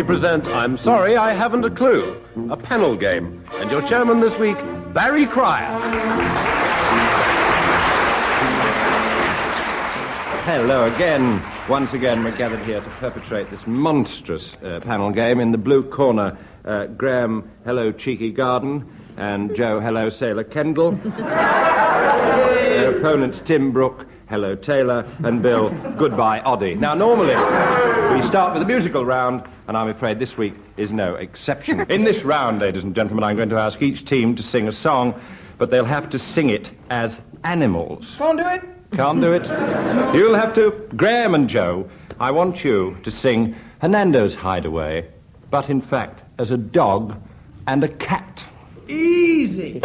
we present I'm Sorry I Haven't a Clue, a panel game. And your chairman this week, Barry Cryer. Hello again. Once again, we're gathered here to perpetrate this monstrous panel game. In the blue corner, Graham, hello, Cheeky Garden, and Joe, hello, Sailor Kendall. Their opponents, Tim Brooke, hello, Taylor, and Bill, goodbye, Oddie. Now, normally, we start with a musical round, and I'm afraid this week is no exception. In this round, ladies and gentlemen, I'm going to ask each team to sing a song, but they'll have to sing it as animals. Can't do it? Can't do it? You'll have to. Graham and Joe, I want you to sing Hernando's Hideaway, but in fact as a dog and a cat. Easy.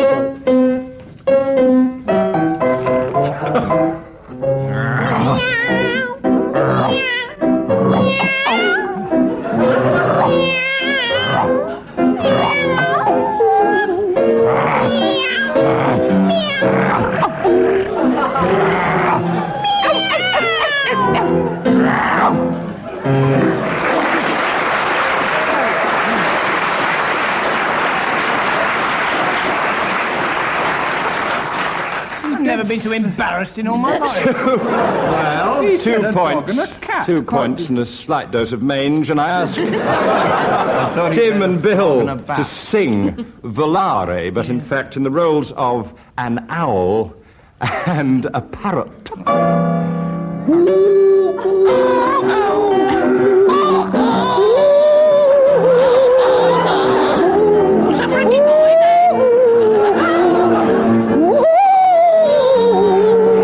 Never been so embarrassed in all my life. Well, He 2 said a points. dog and a cat. 2 points and a slight dose of mange, and I ask Tim and Bill to sing Volare, but in fact in the roles of an owl and a parrot. Who's a pretty boy there?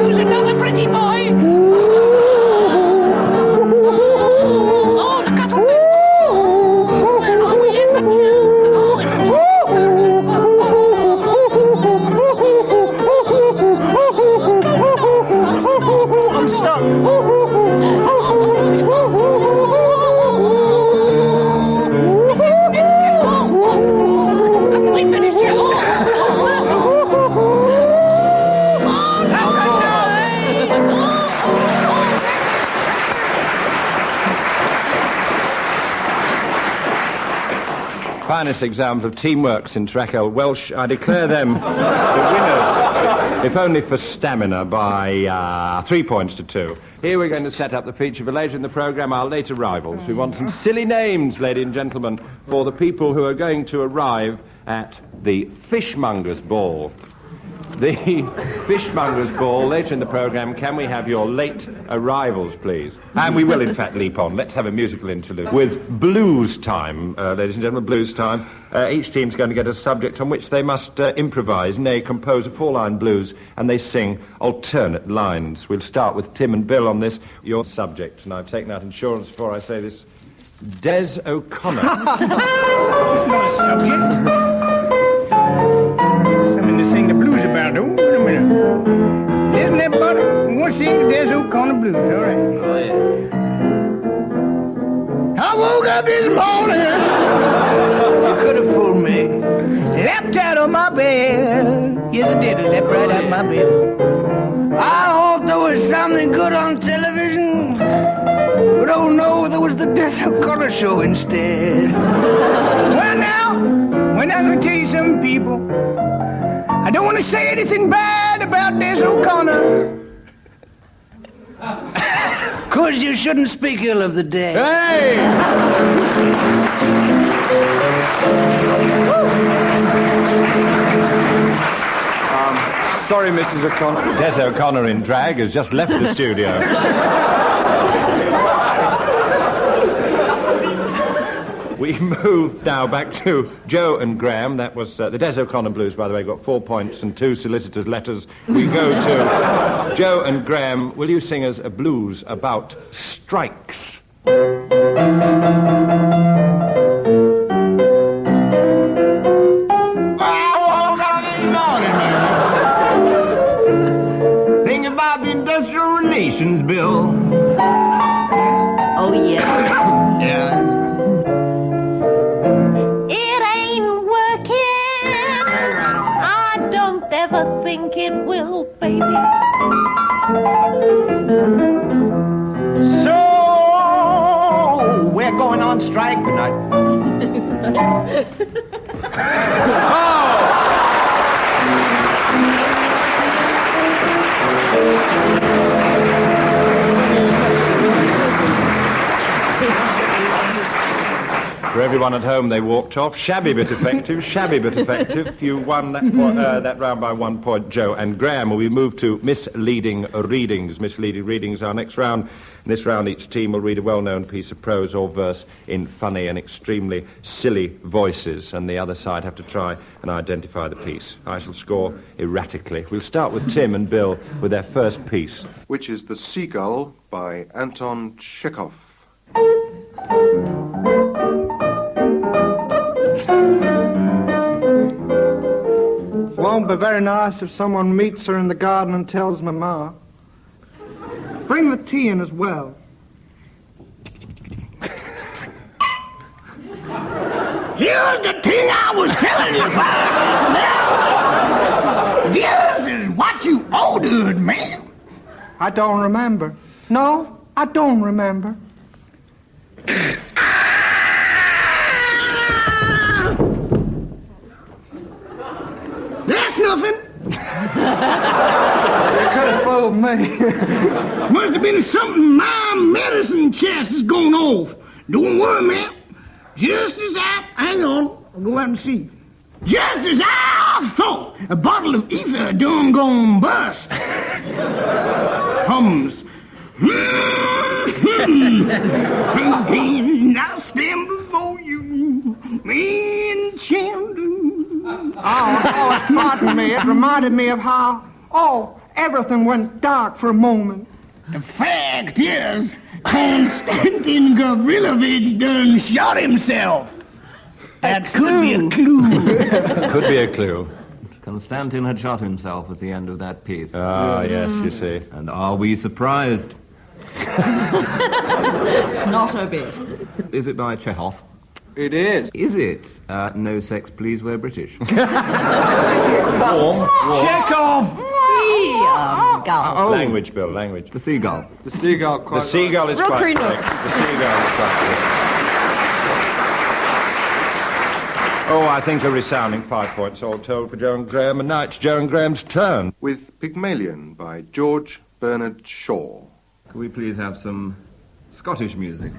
Who's another pretty boy? Oh, look up a bit. Where are we in the tune? Oh, it's a I'm stuck. Haven't we finished yet? Finest example of teamwork since Raquel Welch. I declare them the winners, if only for stamina, by 3 points to 2. Here we're going to set up the feature for later in the programme, our late arrivals. We want some silly names, ladies and gentlemen, for the people who are going to arrive at the Fishmonger's Ball. The Fishmonger's Ball, later in the programme. Can we have your late arrivals, please? And we will, in fact, leap on. Let's have a musical interlude with Blues Time, ladies and gentlemen, Blues Time. Each team's going to get a subject on which they must improvise, nay, compose a 4-line blues, and they sing alternate lines. We'll start with Tim and Bill on this. Your subject, and I've taken out insurance before I say this, Des O'Connor. It's not a subject. Something to sing the blues about. Oh, wait a minute. Isn't that butter? We want to sing the Des O'Connor blues, all right? Oh, yeah. I woke up this morning, You could have fooled me. leapt out of my bed. Yes, I did. I leapt right out of my bed. I hoped there was something good on television. But oh no, there was the Des O'Connor show instead. Well, now, when I'm going to tell you something, people, I don't want to say anything bad about Des O'Connor. 'Cause you shouldn't speak ill of the dead. Hey! Sorry, Mrs. O'Connor. Des O'Connor in drag has just left the studio. We move now back to Joe and Graham. That was the Des O'Connor Blues, by the way, got 4 points and 2 solicitors' letters. We go to Joe and Graham. Will you sing us a blues about strikes? I woke up this morning, man. Think about the Industrial Relations Bill. Oh, yeah. Yeah. It ain't working. I don't ever think it will, baby. So, we're going on on strike. Good night. For everyone at home, they walked off. Shabby but effective, shabby but effective. You won that round by 1 point, Joe and Graham. Well, we move to misleading readings. Misleading readings, our next round. In this round, each team will read a well-known piece of prose or verse in funny and extremely silly voices, and the other side have to try and identify the piece. I shall score erratically. We'll start with Tim and Bill with their first piece. Which is The Seagull by Anton Chekhov. Won't be very nice if someone meets her in the garden and tells Mama. Bring the tea in as well. Here's the thing I was telling you about. This is what you ordered, man. I don't remember. No, I don't remember. That's nothing. You could have fooled me. Must have been something my medicine chest is going off. Don't worry, man. Just as hang on, I'll go out and see. Just as I thought, a bottle of ether done gone bust. Hums. Again, I stand before you, enchanted. Oh, it frightened me. It reminded me of how, everything went dark for a moment. The fact is, Konstantin Gavrilovich done shot himself. That could be a clue. Could be a clue. Konstantin had shot himself at the end of that piece. Ah, yes, you see. And are we surprised? Not a bit. Is it by Chekhov? It is. Is it? No sex, please, we're British. Warm. Chekhov! Seagull. Language, Bill, language. The Seagull. The seagull quite The seagull is quite Rookery correct. Nook. The seagull is quite correct. Oh, I think a resounding 5 points all told for Joe and Graham, and now it's Joe and Graham's turn. With Pygmalion by George Bernard Shaw. Could we please have some Scottish music?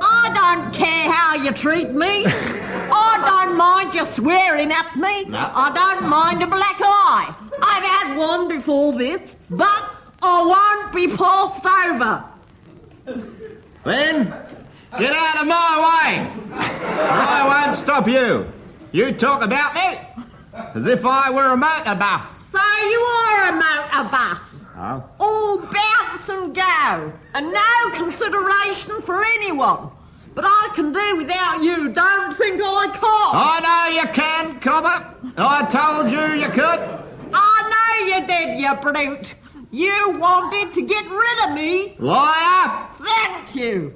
I don't care how you treat me. I don't mind you swearing at me. No. I don't mind a black eye. I've had one before this, but I won't be passed over. Then, get out of my way! I won't stop you. You talk about me as if I were a motor bus. So you are a motor bus. Oh? All bounce and go, and no consideration for anyone. But I can do without you. Don't think I can't. I know you can, Cobber. I told you you could. I know you did, you brute. You wanted to get rid of me. Liar! Thank you.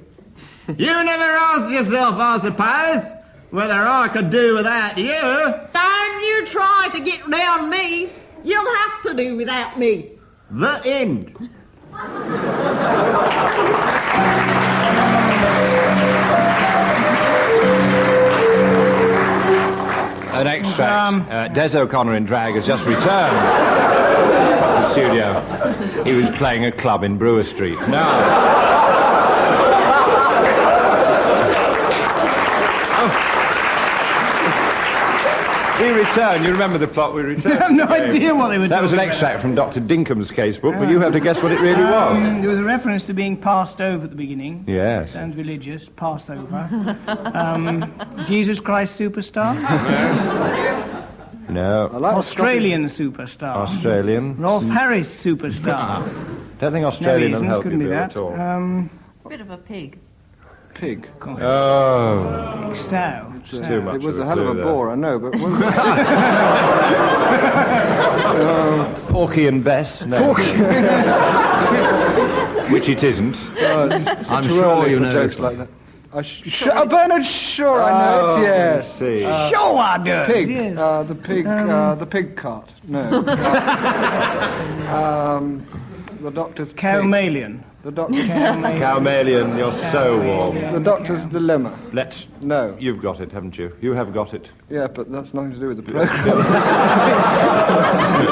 You never asked yourself, I suppose, whether I could do without you. Don't you try to get round me. You'll have to do without me. The end. An extract. Des O'Connor in drag has just returned to the studio. He was playing a club in Brewer Street. Now... We returned. You remember the plot? We returned. I have no idea what they were That was an talking extract from Dr. Dinkham's casebook, but you have to guess what it really was. There was a reference to being passed over at the beginning. Yes. Sounds religious. Passover. Jesus Christ Superstar. No. Australian Superstar. Australian. Rolf Harris Superstar. Don't think Australian will help you, couldn't be Bill, that. at all. Bit of a pig. Pig. Oh. So. Too much It was of a hell of a clue bore, I know, but... there. Porky and Bess? No. Which it isn't. I'm sure you know jokes this like that. Bernard Shaw, I know it, yes. I see. Sure I does. Pig, Yes. the pig cart. No. The doctor's pig. Cowmelian. The doctor's Cowmelian, you're so warm. The doctor's dilemma. No. You've got it, haven't you? You have got it. Yeah, but that's nothing to do with the program.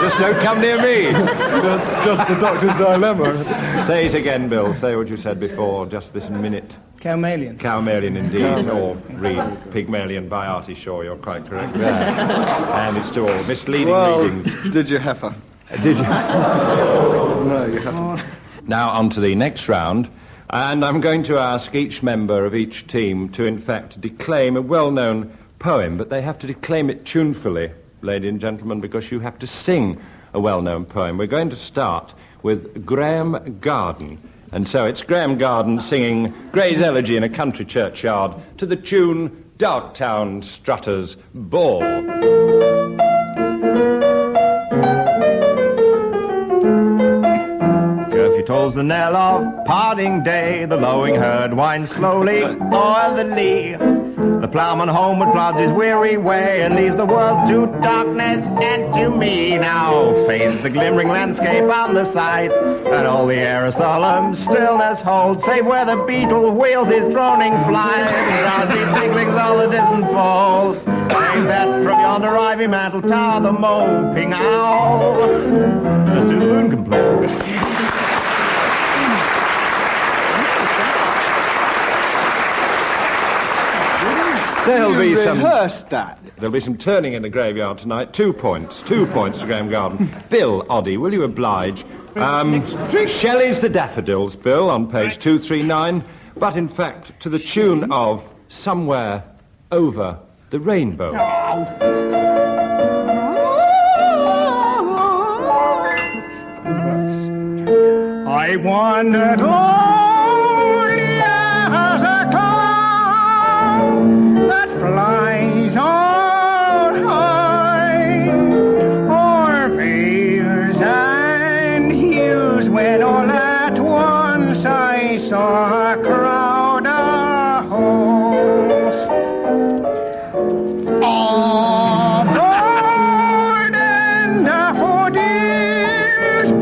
Just don't come near me. That's just the doctor's dilemma. Say it again, Bill. Say what you said before, just this minute. Cowmelian. Cowmelian, indeed, or read Pygmalion by Artie Shaw. You're quite correct there. And it's to all misleading readings. Did you heifer? Did you? No, you haven't. Now on to the next round, and I'm going to ask each member of each team to, in fact, declaim a well-known poem, but they have to declaim it tunefully, ladies and gentlemen, because you have to sing a well-known poem. We're going to start with Graham Garden, and so it's Graham Garden singing Gray's Elegy in a country churchyard to the tune Darktown Strutters Ball. Tolls the knell of parting day, the lowing herd winds slowly o'er the lea. The ploughman homeward plods his weary way and leaves the world to darkness and to me. Now fades the glimmering landscape on the sight, and all the air a solemn stillness holds, save where the beetle wheels his droning flight, drowsy tinklings all the distant folds, save that from yonder ivy mantle tower the moping owl does to the moon complain. There'll be some turning in the graveyard tonight. 2 points. 2 points to Graham Garden. Bill, Oddie, will you oblige? Shelley's The Daffodils, Bill, on page 239, but in fact to the tune of Somewhere Over the Rainbow. I wandered lonely as a cloud that flies on high, o'er vales and hills, when all at once I saw a crowd of hosts of golden daffodils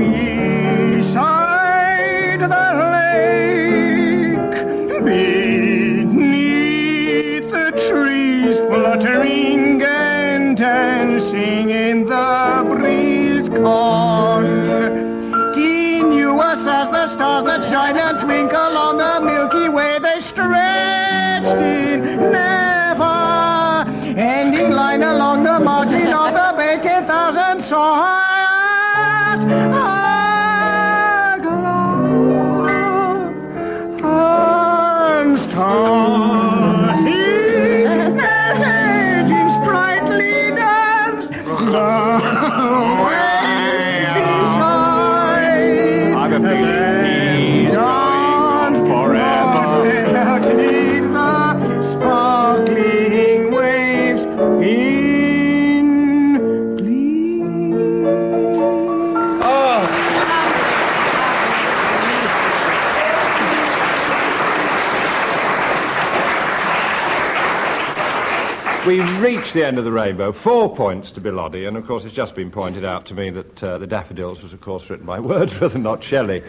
beside the lake, beneath the trees, fluttering and dancing in the breeze, continuous as the stars that shine and twinkle on the Milky Way. They stretched in never-ending line along the margin of the bay. 10,000 sought a glow, arms tossing, edging sprightly dance, the way beside. I've a feeling he's going forever. Melting the sparkling waves in glee. We've reached the end of the rainbow. 4 points to Bill Oddie, and of course it's just been pointed out to me that The Daffodils was of course written by Wordsworth and not Shelley.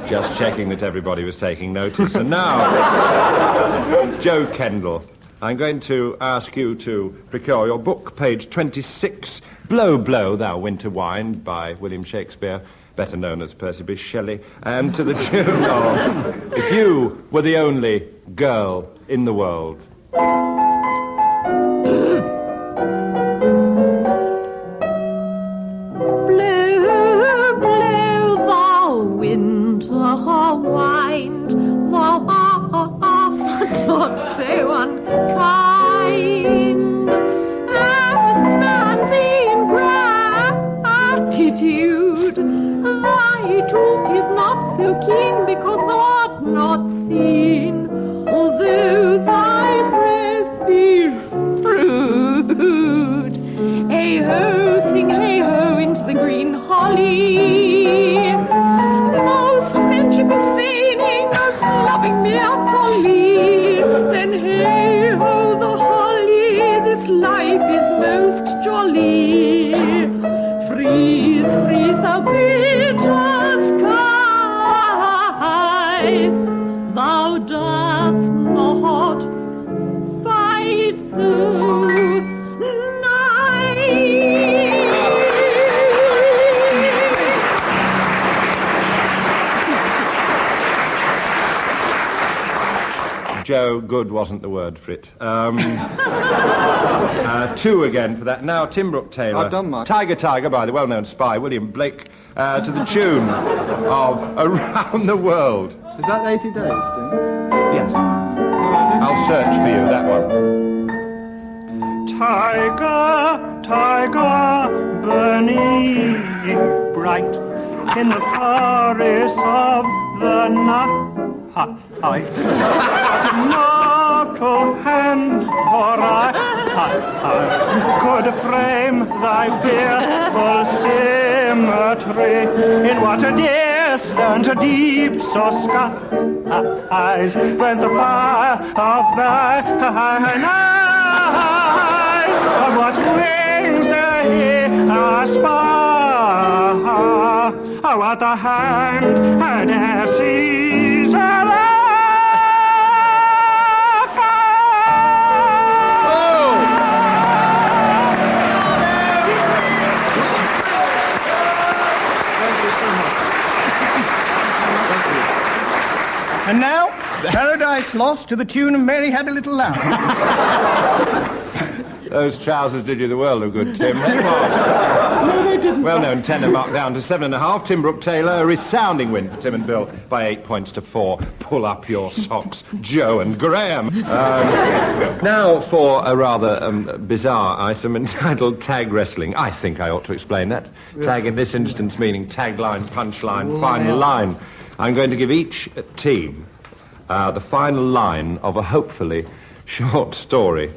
Just checking that everybody was taking notice. And now, Joe Kendall, I'm going to ask you to procure your book, page 26, Blow, Blow, Thou Winter Wind, by William Shakespeare, better known as Percy Bysshe Shelley, and to the tune of If You Were the Only Girl in the World. Blow, blow, thou winter wind, thou art not so unkind as man's ingratitude. Thy tooth is not so keen because thou art not seen, although thy breath be rude. Hey-ho, sing hey-ho into the green holly. Most friendship is feigning, most loving mere folly. most jolly. Freeze, freeze the bitter sky. Thou dost not fight so Joe, good wasn't the word for it. 2 again for that. Now, Tim Brooke Taylor. I've done mine. Tiger, Tiger, by the well-known spy, William Blake, to the tune of Around the World. Is that 80 days, Tim? Yes. I'll search for you, that one. Tiger, tiger, burning bright in the forest of the night. What a mortal hand or I could frame thy fearful symmetry in what a distant deep so skies when the fire of thine eyes on what wings they aspire, what a hand sees And now, Paradise Lost to the tune of Mary Had a Little Lamb. Those trousers did you the world of good, Tim. No, they didn't. Well-known tenor marked down to 7.5. Tim Brooke Taylor, a resounding win for Tim and Bill by 8 points to 4. Pull up your socks, Joe and Graham. Now for a rather bizarre item entitled Tag Wrestling. I think I ought to explain that. Tag in this instance meaning tagline, punchline, final line. I'm going to give each team the final line of a hopefully short story.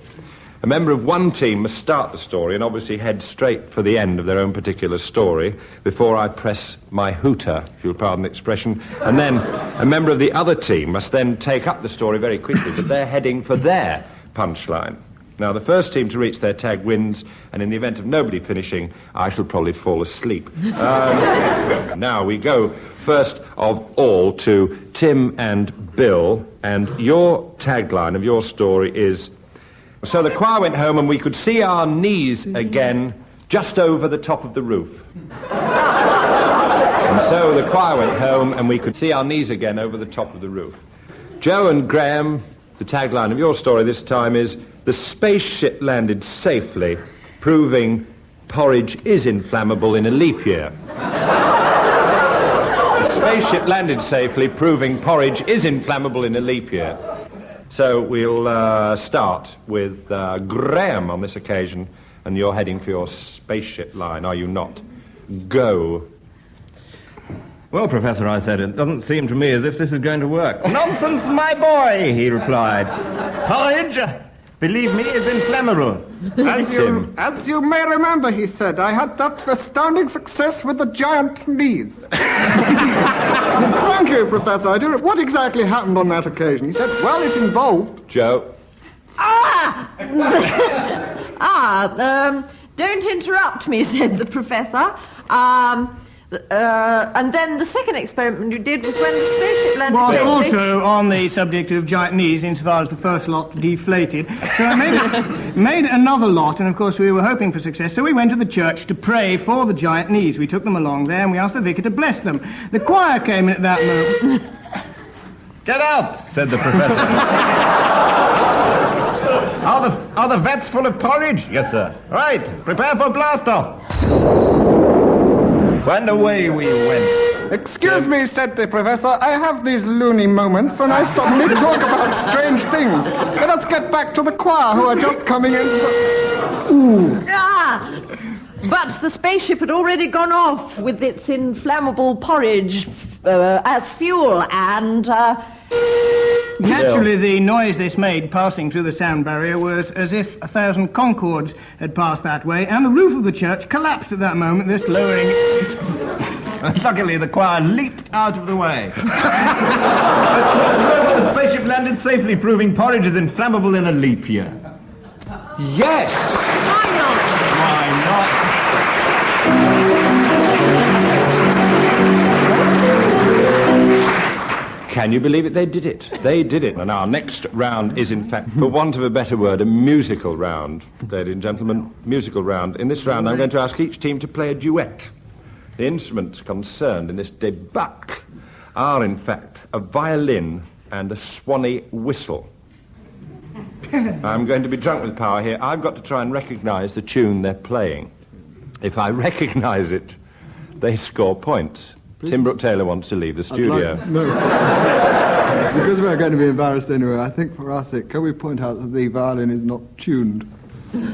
A member of one team must start the story and obviously head straight for the end of their own particular story before I press my hooter, if you'll pardon the expression. And then a member of the other team must then take up the story very quickly, but they're heading for their punchline. Now, the first team to reach their tag wins, and in the event of nobody finishing, I shall probably fall asleep. Now we go, first of all, to Tim and Bill, and your tagline of your story is, so the choir went home and we could see our knees again just over the top of the roof. And so the choir went home and we could see our knees again over the top of the roof. Joe and Graham, the tagline of your story this time is, the spaceship landed safely, proving porridge is inflammable in a leap year. The spaceship landed safely, proving porridge is inflammable in a leap year. So we'll start with Graham on this occasion, and you're heading for your spaceship line, are you not? Go. Well, Professor, I said, it doesn't seem to me as if this is going to work. Nonsense, my boy, he replied. Porridge, believe me, is inflammable. As you may remember, he said, I had that astounding success with the giant knees. Thank you, Professor. I do. What exactly happened on that occasion? He said, well, it involved... Joe. Don't interrupt me, said the professor. And then the second experiment you did was when the spaceship landed safely. Was also on the subject of giant knees, insofar as the first lot deflated. So I made another lot, and of course we were hoping for success, so we went to the church to pray for the giant knees. We took them along there, and we asked the vicar to bless them. The choir came in at that moment. Get out, said the professor. Are the vats full of porridge? Yes, sir. Right, prepare for blast-off. And away we went. Excuse me, said the professor, I have these loony moments when I suddenly talk about strange things. Let us get back to the choir who are just coming in. Ooh. But the spaceship had already gone off with its inflammable porridge as fuel, and... Naturally, the noise this made passing through the sound barrier was as if 1,000 Concords had passed that way, and the roof of the church collapsed at that moment, thus lowering... Luckily, the choir leaped out of the way. The spaceship landed safely, proving porridge is inflammable in a leap year. Yes! Why not? Can you believe it? They did it. They did it. And our next round is, in fact, for want of a better word, a musical round. Ladies and gentlemen, musical round. In this round, I'm going to ask each team to play a duet. The instruments concerned in this debauch are, in fact, a violin and a Swanee whistle. I'm going to be drunk with power here. I've got to try and recognise the tune they're playing. If I recognise it, they score points. Tim Brooke-Taylor wants to leave the studio. Because we're going to be embarrassed anyway, I think for our sake, can we point out that the violin is not tuned?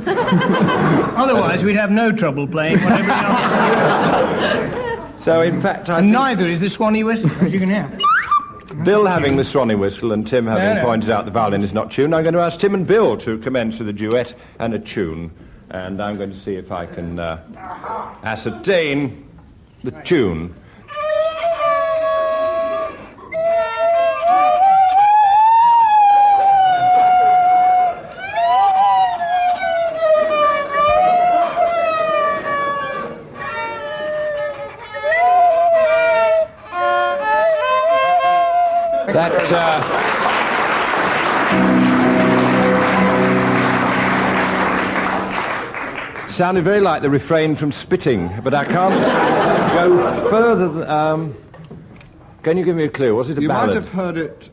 Otherwise, we'd have no trouble playing what everyone else. So, in fact, I And think neither is the Swanee whistle, as you can hear. Bill having the Swanee whistle and Tim having pointed out the violin is not tuned, I'm going to ask Tim and Bill to commence with a duet and a tune. And I'm going to see if I can ascertain the tune. Sounded very like the refrain from Spitting, but I can't go further than... can you give me a clue? Was it a ballad? You might have heard it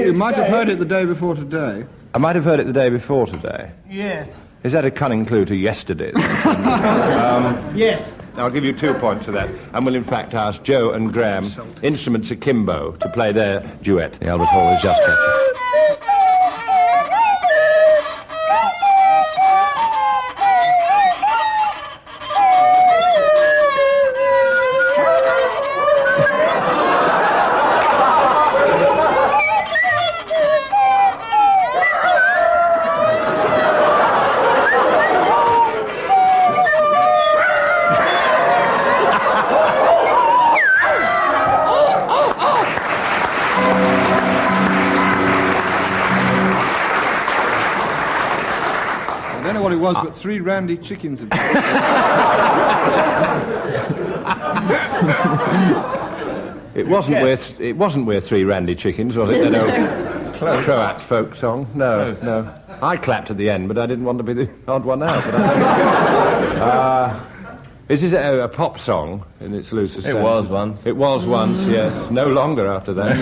You might have heard it the day before today. I might have heard it the day before today. Yes. Is that a cunning clue to yesterday? Yes. I'll give you 2 points for that, and will in fact ask Joe and Graham, instruments akimbo, to play their duet. The Albert Hall is just catching. I don't know what it was, but 3 randy chickens have It wasn't worth 3 randy chickens, was it? That old Croat folk song? No, no. I clapped at the end, but I didn't want to be the odd one out. Is this a pop song in its loosest sense? It was once. It was once, yes. No longer after that.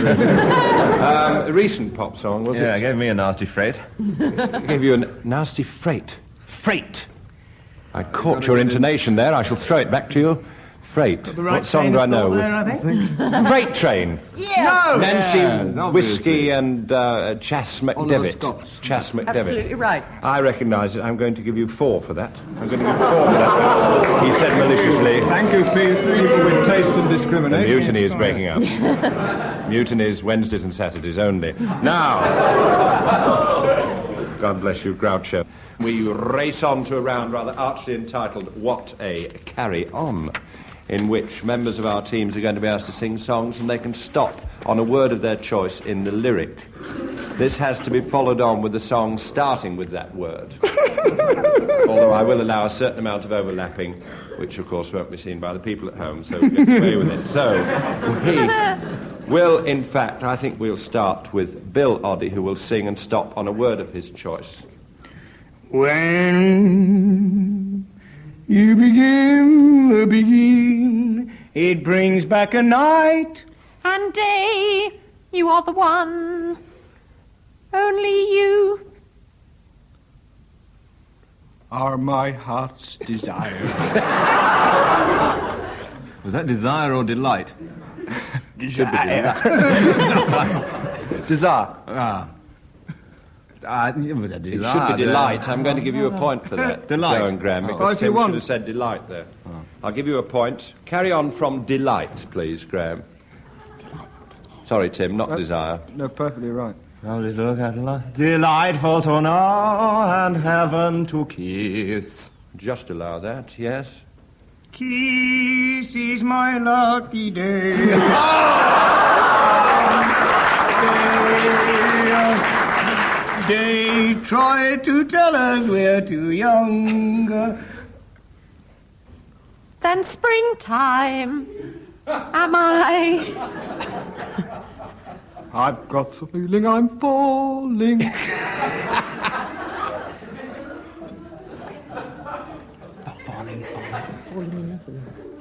A recent pop song, was it? Yeah, it gave me a nasty freight. It gave you a nasty freight. Freight. I caught your intonation there. I shall throw it back to you. Freight. What song do I know? There, I think. Freight Train. Yeah. No! Nancy Yes, Whiskey and Chas McDevitt. Chas McDevitt. Absolutely right. I recognise it. I'm going to give you 4 for that. I'm going to give you 4 for that. He said maliciously. Thank you, people with taste and The discrimination. mutiny is breaking up. Mutinies Wednesdays and Saturdays only. Now, God bless you, Groucho. We race on to a round rather archly entitled What a Carry On, in which members of our teams are going to be asked to sing songs and they can stop on a word of their choice in the lyric. This has to be followed on with the song starting with that word. Although I will allow a certain amount of overlapping, which of course won't be seen by the people at home, so we'll get away with it. So we will, in fact, I think we'll start with Bill Oddie, who will sing and stop on a word of his choice. When you begin, it brings back a night. And day, you are the one, only you. Are my heart's desire. Was that desire or delight? Should be delight. Desire. It should be delight. I'm going to give you a point for that. Delight. Joe and Graham, because Tim should have said delight there. I'll give you a point. Carry on from delight, please, Graham. Sorry, Tim, not desire. No, perfectly right. Now just look at light. Delightful to know and heaven to kiss. Just allow that, yes. Kiss is my lucky day. They try to tell us we're too young. Then springtime, am I? I've got the feeling I'm falling.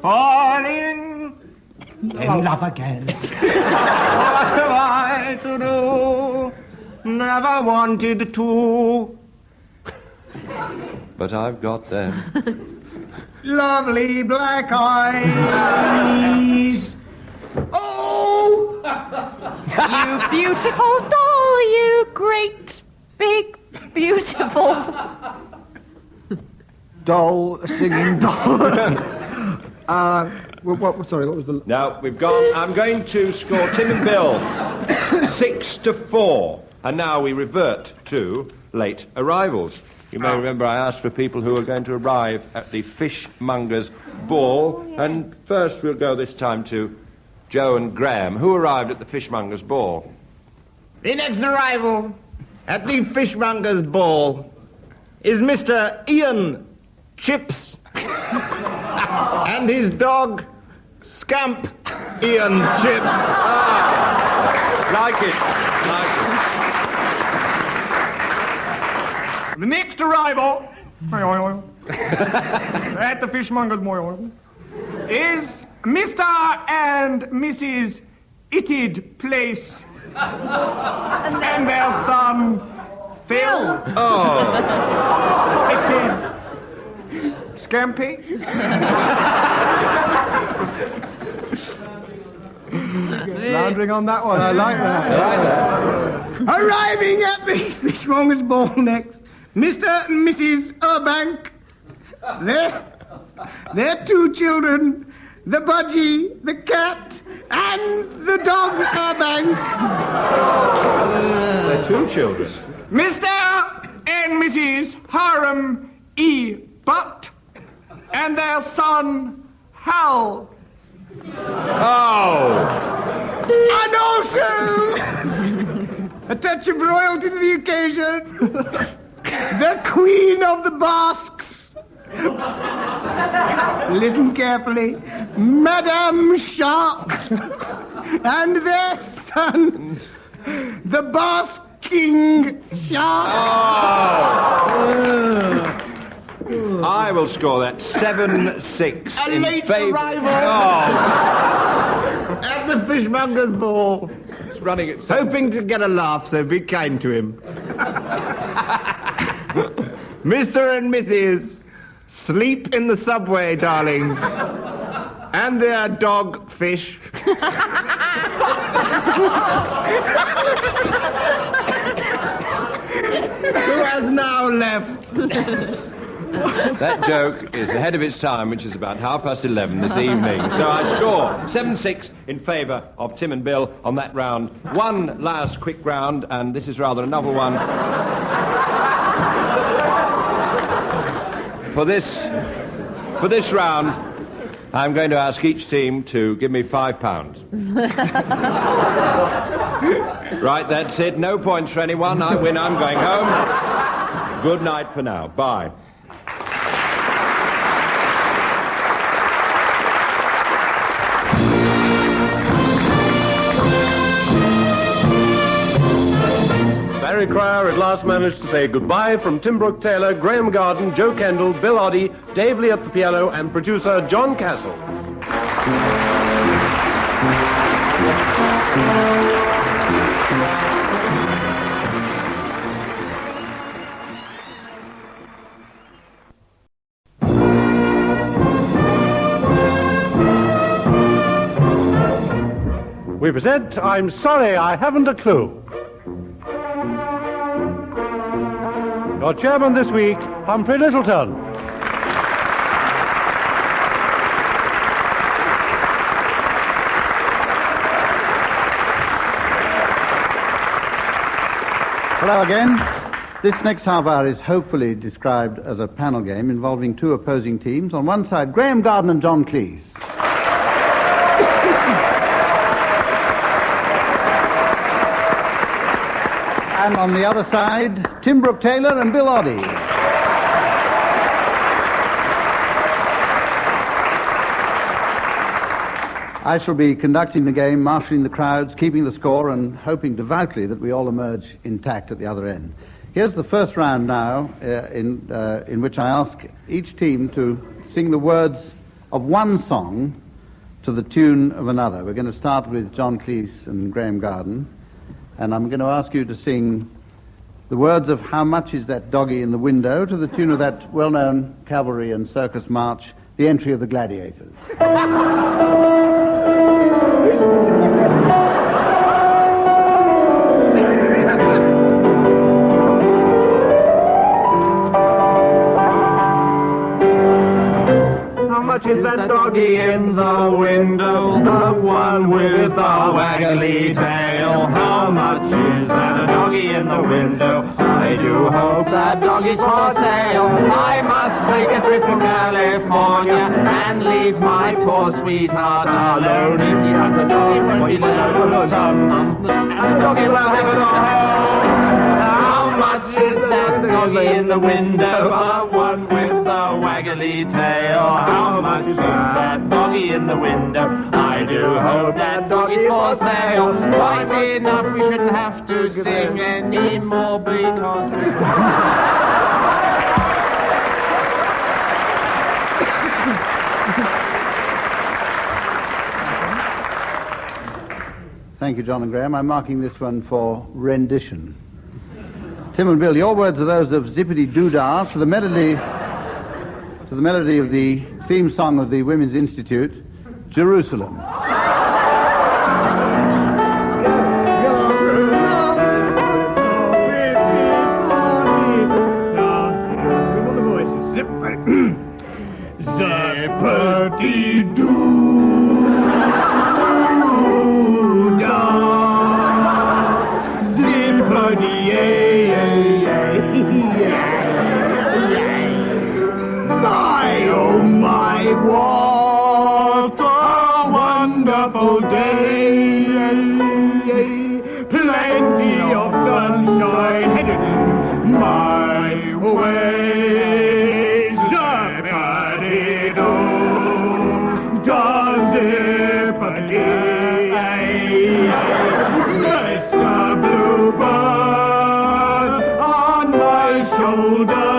Falling in love again. What have I to do? Never wanted to. But I've got them. Lovely black eyes. Oh! You beautiful doll, you great, big, beautiful. Doll, singing doll. Sorry, what was the... Now, we've gone... I'm going to score Tim and Bill 6-4. And now we revert to late arrivals. You may remember I asked for people who are going to arrive at the fishmonger's ball. Yes. And first we'll go this time to Joe and Graham. Who arrived at the fishmonger's ball? The next arrival at the fishmonger's ball is Mr. Ian Chips and his dog, Scamp Ian Chips. Like it. The next arrival at the fishmonger's ball is Mr. and Mrs. Itted Place and their son, Phil. Oh. Itted. Scampy. Floundering on that one, I like that. Arriving at the fishmonger's ball next, Mr. and Mrs. Urbank. Their two children, the budgie, the cat, and the dog Urbank. They're two children. Mr. and Mrs. Hiram E. Butt and their son, Hal. Oh! And also, a touch of royalty to the occasion, the Queen of the Basques. Listen carefully, Madame Shark and their son, the Basque King Shark. Oh! I will score that 7-6 A in late favour. arrival Oh! at the fishmonger's ball. It's running at Hoping to get a laugh, so be kind to him. Mr. and Mrs. Sleep in the subway, darling. And their dog, Fish. Who has now left. That joke is ahead of its time, which is about 11:30 this evening. So I score 7-6 in favour of Tim and Bill on that round. One last quick round, and this is rather a novel one. For this round, I'm going to ask each team to give me £5. Right, that's it. No points for anyone. I win. I'm going home. Good night for now. Bye. Barry Cryer at last managed to say goodbye from Tim Brooke Taylor, Graham Garden, Joe Kendall, Bill Oddie, Dave Lee at the piano, and producer John Castles. We present I'm Sorry I Haven't a Clue. Your chairman this week, Humphrey Littleton. Hello again. This next half hour is hopefully described as a panel game involving two opposing teams. On one side, Graham Garden and John Cleese. And on the other side, Tim Brooke Taylor and Bill Oddie. I shall be conducting the game, marshalling the crowds, keeping the score, and hoping devoutly that we all emerge intact at the other end. Here's the first round now, in which I ask each team to sing the words of one song to the tune of another. We're going to start with John Cleese and Graham Garden, and I'm going to ask you to sing the words of How Much Is That Doggy in the Window to the tune of that well-known cavalry and circus march, The Entry of the Gladiators. How much is that doggy in the window? The one with the waggly tail. How much is that doggy in the window? I do hope that doggy's for sale. I must take a trip to California and leave my poor sweetheart alone. If he has a dog, won't be lonesome. And the doggy will have it all. How much is that doggy in the window? The one with the waggly tail. How much is that doggy in the window? I do hope that doggy's for sale. Quite enough, we shouldn't have to sing any more because Thank you, John and Graham. I'm marking this one for rendition. Tim and Bill, your words are those of Zippity Doodah to the melody of the theme song of the Women's Institute, Jerusalem. What a wonderful day! Plenty of sunshine headed my way. Zippity-doo, da-zippity. Mr. Bluebird on my shoulder.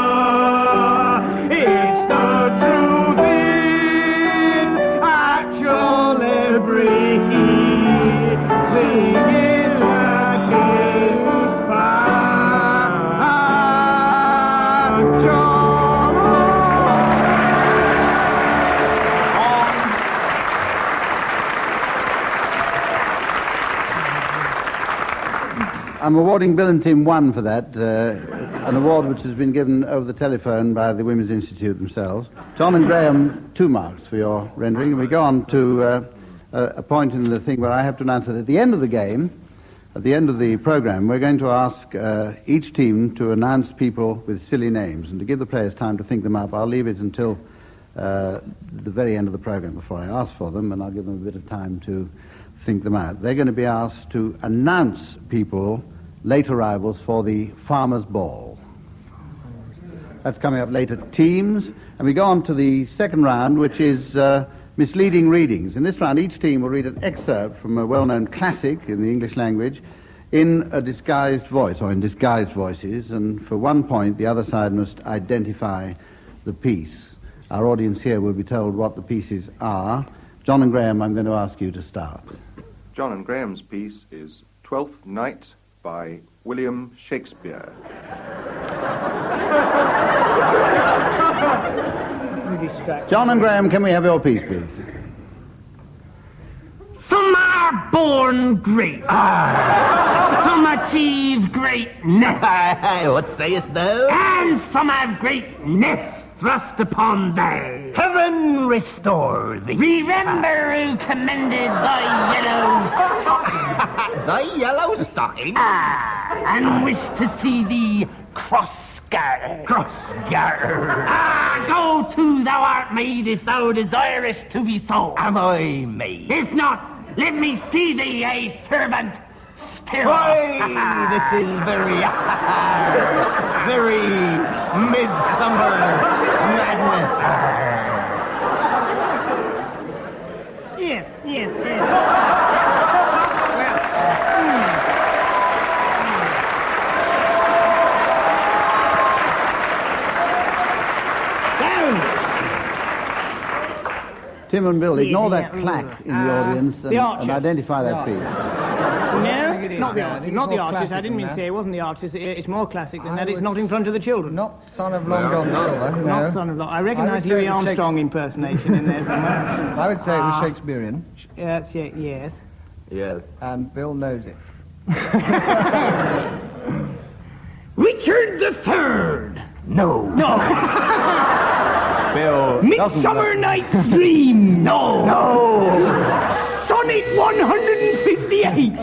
It's the truth. I'm awarding Bill and Tim 1 for that, an award which has been given over the telephone by the Women's Institute themselves. John and Graham, 2 marks for your rendering. And we go on to a point in the thing where I have to announce that at the end of the game, at the end of the program, we're going to ask each team to announce people with silly names. And to give the players time to think them up, I'll leave it until the very end of the program before I ask for them, and I'll give them a bit of time to think them out. They're going to be asked to announce people, late arrivals, for the Farmer's Ball. That's coming up later. Teams. And we go on to the second round, which is misleading readings. In this round, each team will read an excerpt from a well-known classic in the English language in a disguised voice, or in disguised voices, and for 1 point, the other side must identify the piece. Our audience here will be told what the pieces are. John and Graham, I'm going to ask you to start. John and Graham's piece is Twelfth Night by William Shakespeare. John and Graham, can we have your piece, please? Some are born great. Some achieve greatness. What sayest thou? And some have greatness thrust upon thee. Heaven restore thee. Remember who commended thy yellow stocking. Thy yellow stocking? And wish to see thee cross-gartered. Cross-gartered. Go to, thou art made, if thou desirest to be so. Am I made? If not, let me see thee a servant still. Why, this is very, very midsummer madness. Yes. Tim and Bill, ignore that clack in the audience and archers. identify that piece. No, not the archers. Not the archers. I didn't mean to say it wasn't the archers. It's more classic than that. It's not in front of the children. Not Son of Long John Silver. No. Not Son of Long. I recognise Louis Armstrong impersonation in there somewhere. I would say it was Shakespearean. Yes, yes. Yes. And Bill knows it. Richard the Third. No. Bill. Midsummer Night's Dream. No. Sonnet 158.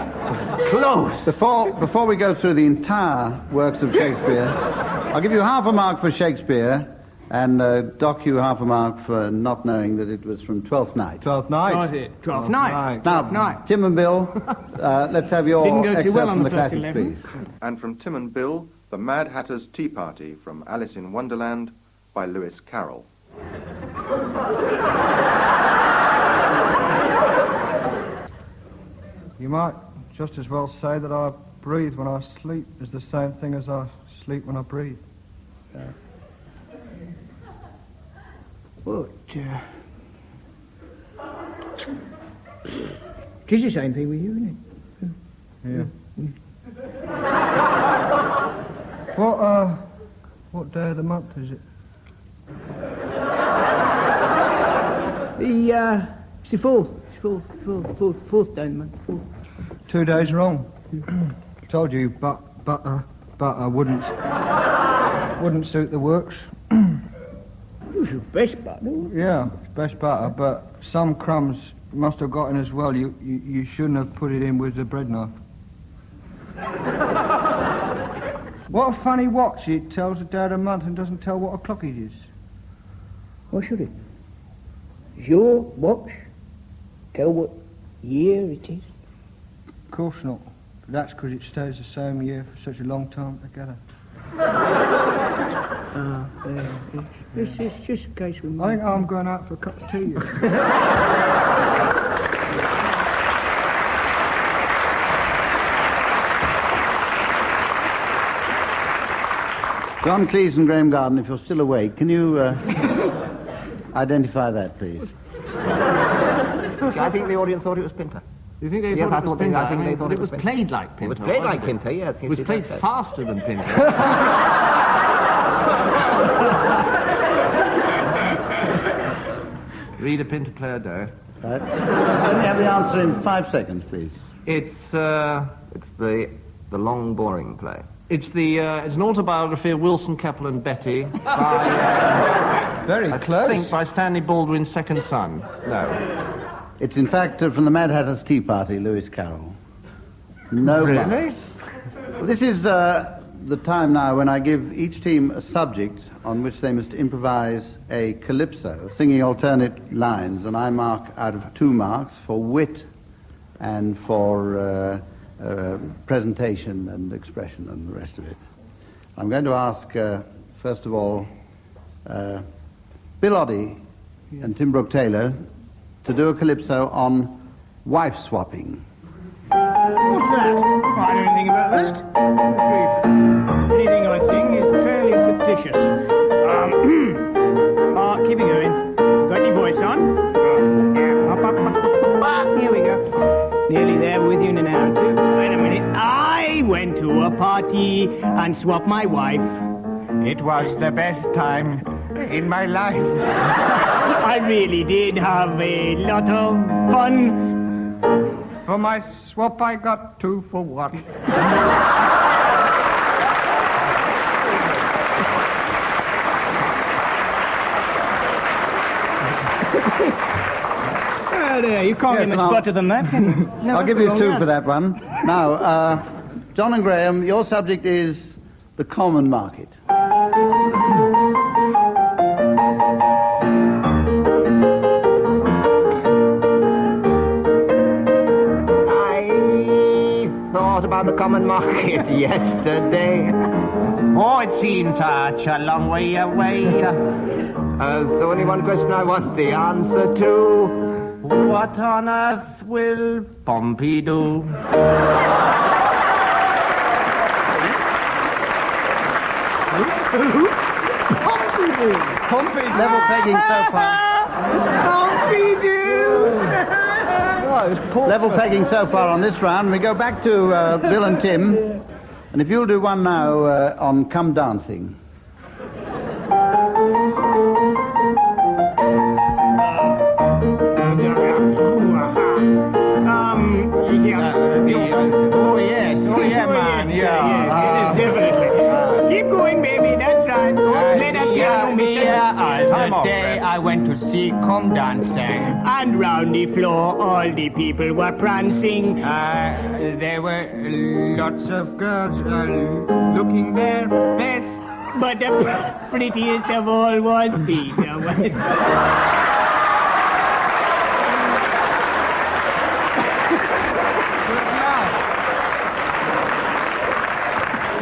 Close. Before we go through the entire works of Shakespeare, I'll give you half a mark for Shakespeare and dock you half a mark for not knowing that it was from Twelfth Night. Twelfth Night. Was it? Twelfth Night. Now, Tim and Bill, let's have your Didn't go too excerpt well on from the the first classics, 11. please. And from Tim and Bill, The Mad Hatter's Tea Party from Alice in Wonderland by Lewis Carroll. You might just as well say that I breathe when I sleep is the same thing as I sleep when I breathe. What? It is the same thing with you, isn't it? Yeah. What day of the month is it? It's the fourth day of the month. 2 days wrong. Told you, butter wouldn't suit the works. It's your best butter. Yeah, it's best butter, but some crumbs must have got in as well. You shouldn't have put it in with the bread knife. What a funny watch. It tells the day of the month and doesn't tell what o'clock it is. Why should it? Does your watch tell what year it is? Of course not. That's because it stays the same year for such a long time together. It's just a case with me. I think I'm going out for a cup of tea. John Cleese and Graham Garden, if you're still awake, can you identify that, please? I think the audience thought it was Pinter. You think they Yes, thought I it was think Pinter? I think they thought it was played like Pinter. It was played like wasn't Pinter, yes. It was played faster than Pinter. Read a Pinter player do. Right. Let me have the answer in 5 seconds, please. It's the long, boring play. It's an autobiography of Wilson, Keppel and Betty by Very close. I think by Stanley Baldwin's second son. No. It's in fact from the Mad Hatter's Tea Party, Lewis Carroll. No. Really? Well, this is the time now when I give each team a subject on which they must improvise a calypso, singing alternate lines, and I mark out of 2 marks for wit and for presentation and expression and the rest of it. I'm going to ask, first of all, Bill Oddie and Tim Brooke Taylor to do a calypso on wife swapping. What's that? I don't know anything about that. Anything I sing is fairly fictitious. Keep it going. Got your voice on? Here we go. Nearly there, with you in an hour or two. Wait a minute. I went to a party and swapped my wife. It was the best time in my life. I really did have a lot of fun. For my swap, I got 2 for 1. Oh, there, you can't get much better than that, can you? No, I'll give you 2 for that one. Now, John and Graham, your subject is the common market. I thought about the common market yesterday. Oh, it seems such a long way away. There's only one question I want the answer to. What on earth will Pompey do? Pompey level pegging so far. Level pegging so far on this round. We go back to Bill and Tim. And if you'll do one now on Come Dancing. Oh, yeah, man, yeah. Definitely. Keep going, baby, that's right. Don't play that piano, The day I went to see Come Dancing, and round the floor all the people were prancing. There were lots of girls looking their best, but the prettiest of all was Peter West.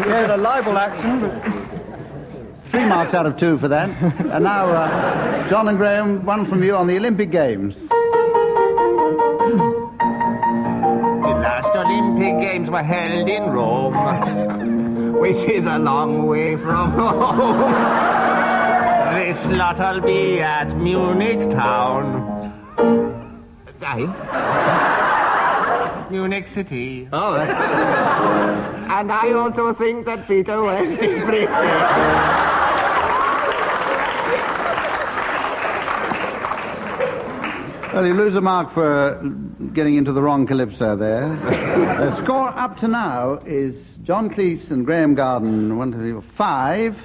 Yes, a libel action. 3 marks out of 2 for that. And now, John and Graham, one from you on the Olympic Games. The last Olympic Games were held in Rome, which is a long way from home. This lot'll be at Munich town. Munich City. Oh, And I also think that Peter West is pretty. Well, you lose a mark for getting into the wrong calypso there. The score up to now is John Cleese and Graham Garden, 1, 2, 3, 4, 5.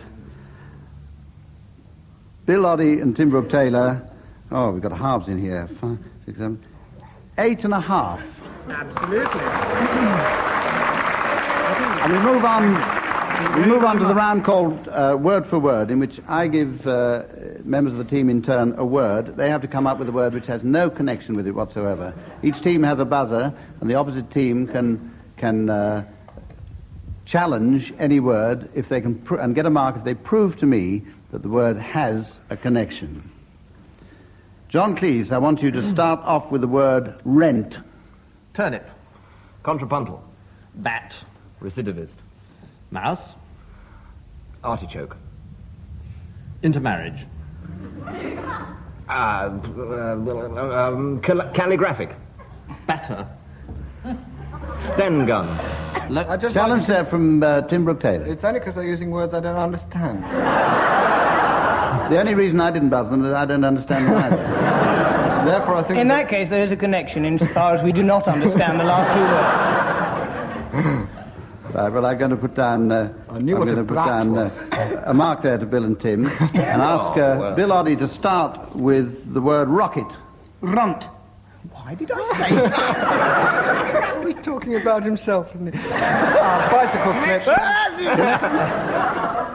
Bill Oddie and Tim Brooke Taylor. Oh, we've got halves in here. 5, 6, 7, 8.5. Absolutely. And we move on to the round called Word for Word, in which I give members of the team in turn a word. They have to come up with a word which has no connection with it whatsoever. Each team has a buzzer, and the opposite team can challenge any word if they can and get a mark if they prove to me that the word has a connection. John Cleese, I want you to start off with the word rent. Turnip. Contrapuntal. Bat. Recidivist. Mouse. Artichoke. Intermarriage. Calligraphic. Batter. Stem gun. Challenge there from Tim Brooke Taylor. It's only because they're using words I don't understand. The only reason I didn't buzz them is I don't understand them either. Therefore, I think... In that case, there is a connection insofar as we do not understand the last 2 words. Right, well, I'm going to put down... a mark there to Bill and Tim and ask Bill Oddie to start with the word rocket. Runt. Why did I say that? Oh, he's talking about himself, isn't he? Bicycle clips.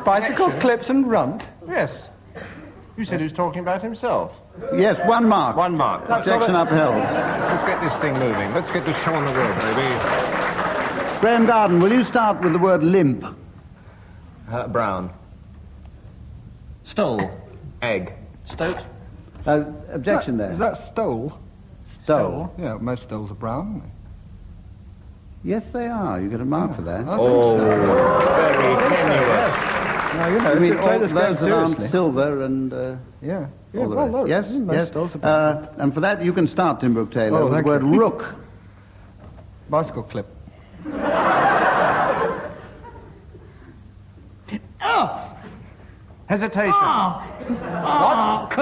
Bicycle clips and runt. Yes. You said he was talking about himself. Yes, 1 mark. 1 mark. Objection upheld. Let's get this thing moving. Let's get this show on the road, baby. Graham Garden, will you start with the word limp? Brown. Stole. Egg. Stoat. Objection there. Is that stole? Stole. Yeah, most stoles are brown, aren't they? Yes, they are. You get a mark for that. Oh, very tenuous. No, you know, You mean play all this those game that aren't seriously. silver and Yeah. all the well, rest? look, Yes, most yes. stoles are brown. And for that, you can start, Tim Brooke Taylor, Oh, with the thank word you. rook. Bicycle clip. Oh! Hesitation. Arc.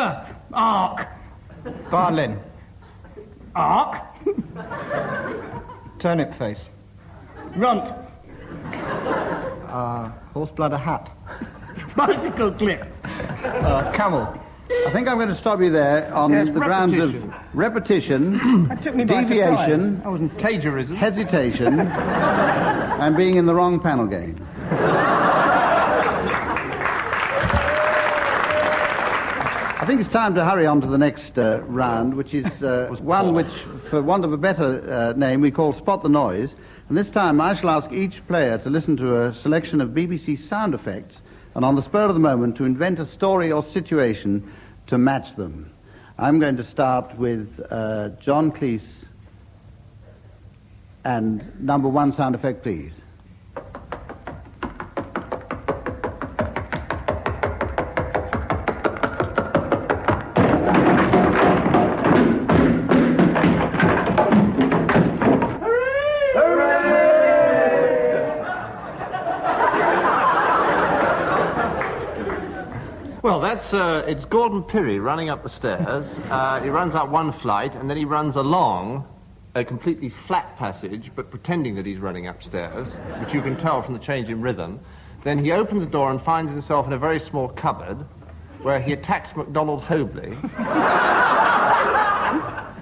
Arc. Violin. Arc. Turnip face. Runt. Horse bladder hat. Bicycle clip. Camel. I think I'm going to stop you there on Yes, the grounds of repetition, That took me by deviation, surprise. I wasn't Plagiarism. hesitation, and being in the wrong panel game. I think it's time to hurry on to the next round, which is one which, for want of a better name, we call Spot the Noise. And this time I shall ask each player to listen to a selection of BBC sound effects and on the spur of the moment to invent a story or situation to match them. I'm going to start with John Cleese and number 1 sound effect, please. That's it's Gordon Pirrie running up the stairs. He runs up one flight and then he runs along a completely flat passage, but pretending that he's running upstairs, which you can tell from the change in rhythm. Then he opens the door and finds himself in a very small cupboard, where he attacks MacDonald Hobley,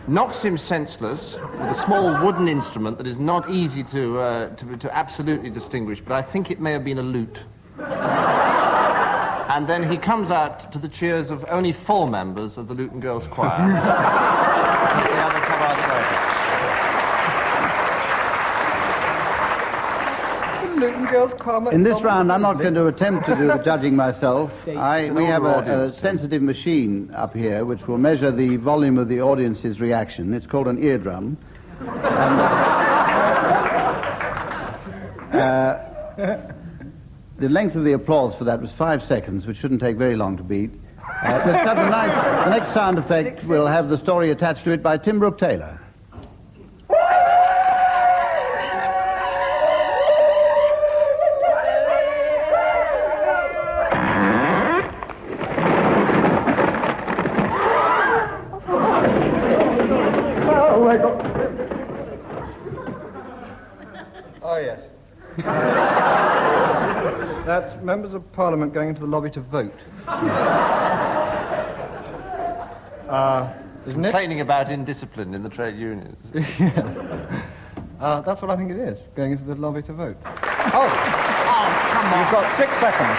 knocks him senseless with a small wooden instrument that is not easy to absolutely distinguish, but I think it may have been a lute. And then he comes out to the cheers of only 4 members of the Luton Girls Choir. The others have our service. Luton Girls Choir. In this round, I'm not going to attempt to do the judging myself. We have a sensitive machine up here which will measure the volume of the audience's reaction. It's called an eardrum. The length of the applause for that was 5 seconds, which shouldn't take very long to beat. The next sound effect will have the story attached to it by Tim Brooke Taylor. Oh, yes. That's members of Parliament going into the lobby to vote. Isn't it? Complaining about indiscipline in the trade unions. That's what I think it is, going into the lobby to vote. Oh, come on. You've got 6 seconds.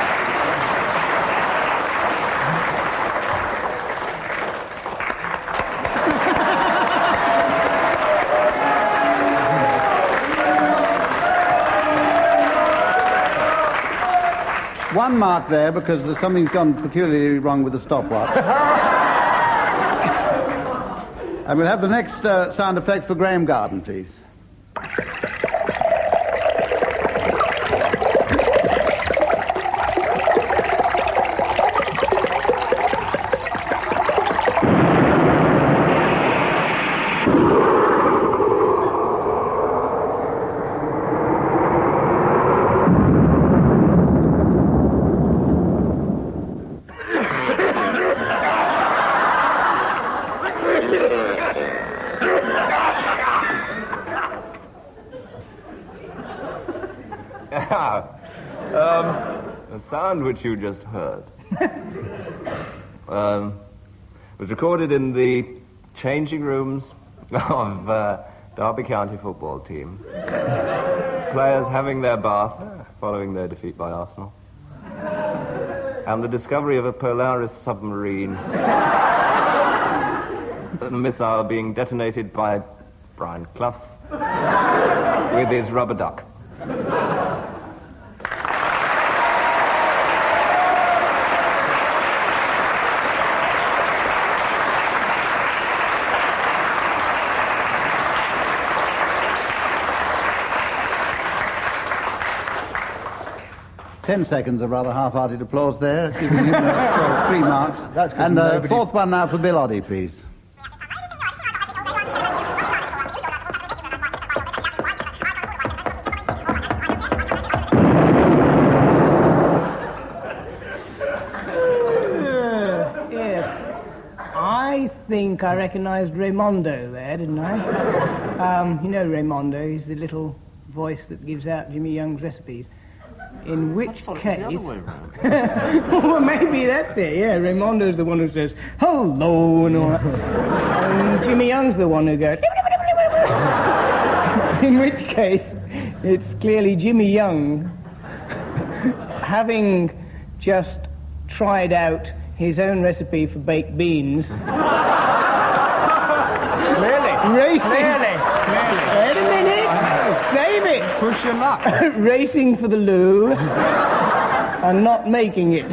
One mark there because something's gone peculiarly wrong with the stopwatch. And we'll have the next sound effect for Graham Garden, please. The sound which you just heard was recorded in the changing rooms of Derby County football team. Players having their bath following their defeat by Arsenal. And the discovery of a Polaris submarine. A missile being detonated by Brian Clough with his rubber duck. 10 seconds of rather half-hearted applause there. See if we can give him 3 marks. That's good. And the fourth one now for Bill Oddie, please. I think I recognised Raimondo there, didn't I? You know Raimondo, he's the little voice that gives out Jimmy Young's recipes. In which case... well, maybe that's it, yeah. Raimondo's the one who says, hello, and all that. And Jimmy Young's the one who goes... In which case, it's clearly Jimmy Young having just tried out his own recipe for baked beans. Racing. Clearly. Wait a minute. Save it. Push your luck. Racing for the loo and not making it.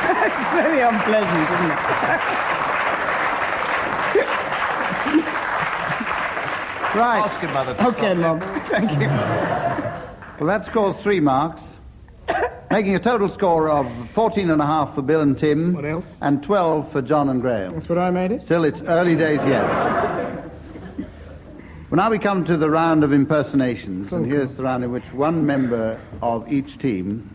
That's very unpleasant, isn't it? Right. Ask him, Mother. Okay, Mom. Thank you. Well, that scores 3 marks. Making a total score of 14.5 for Bill and Tim. What else? And 12 for John and Graham. That's what I made it? Still, it's early days yet. Well, now we come to the round of impersonations, and here's the round in which one member of each team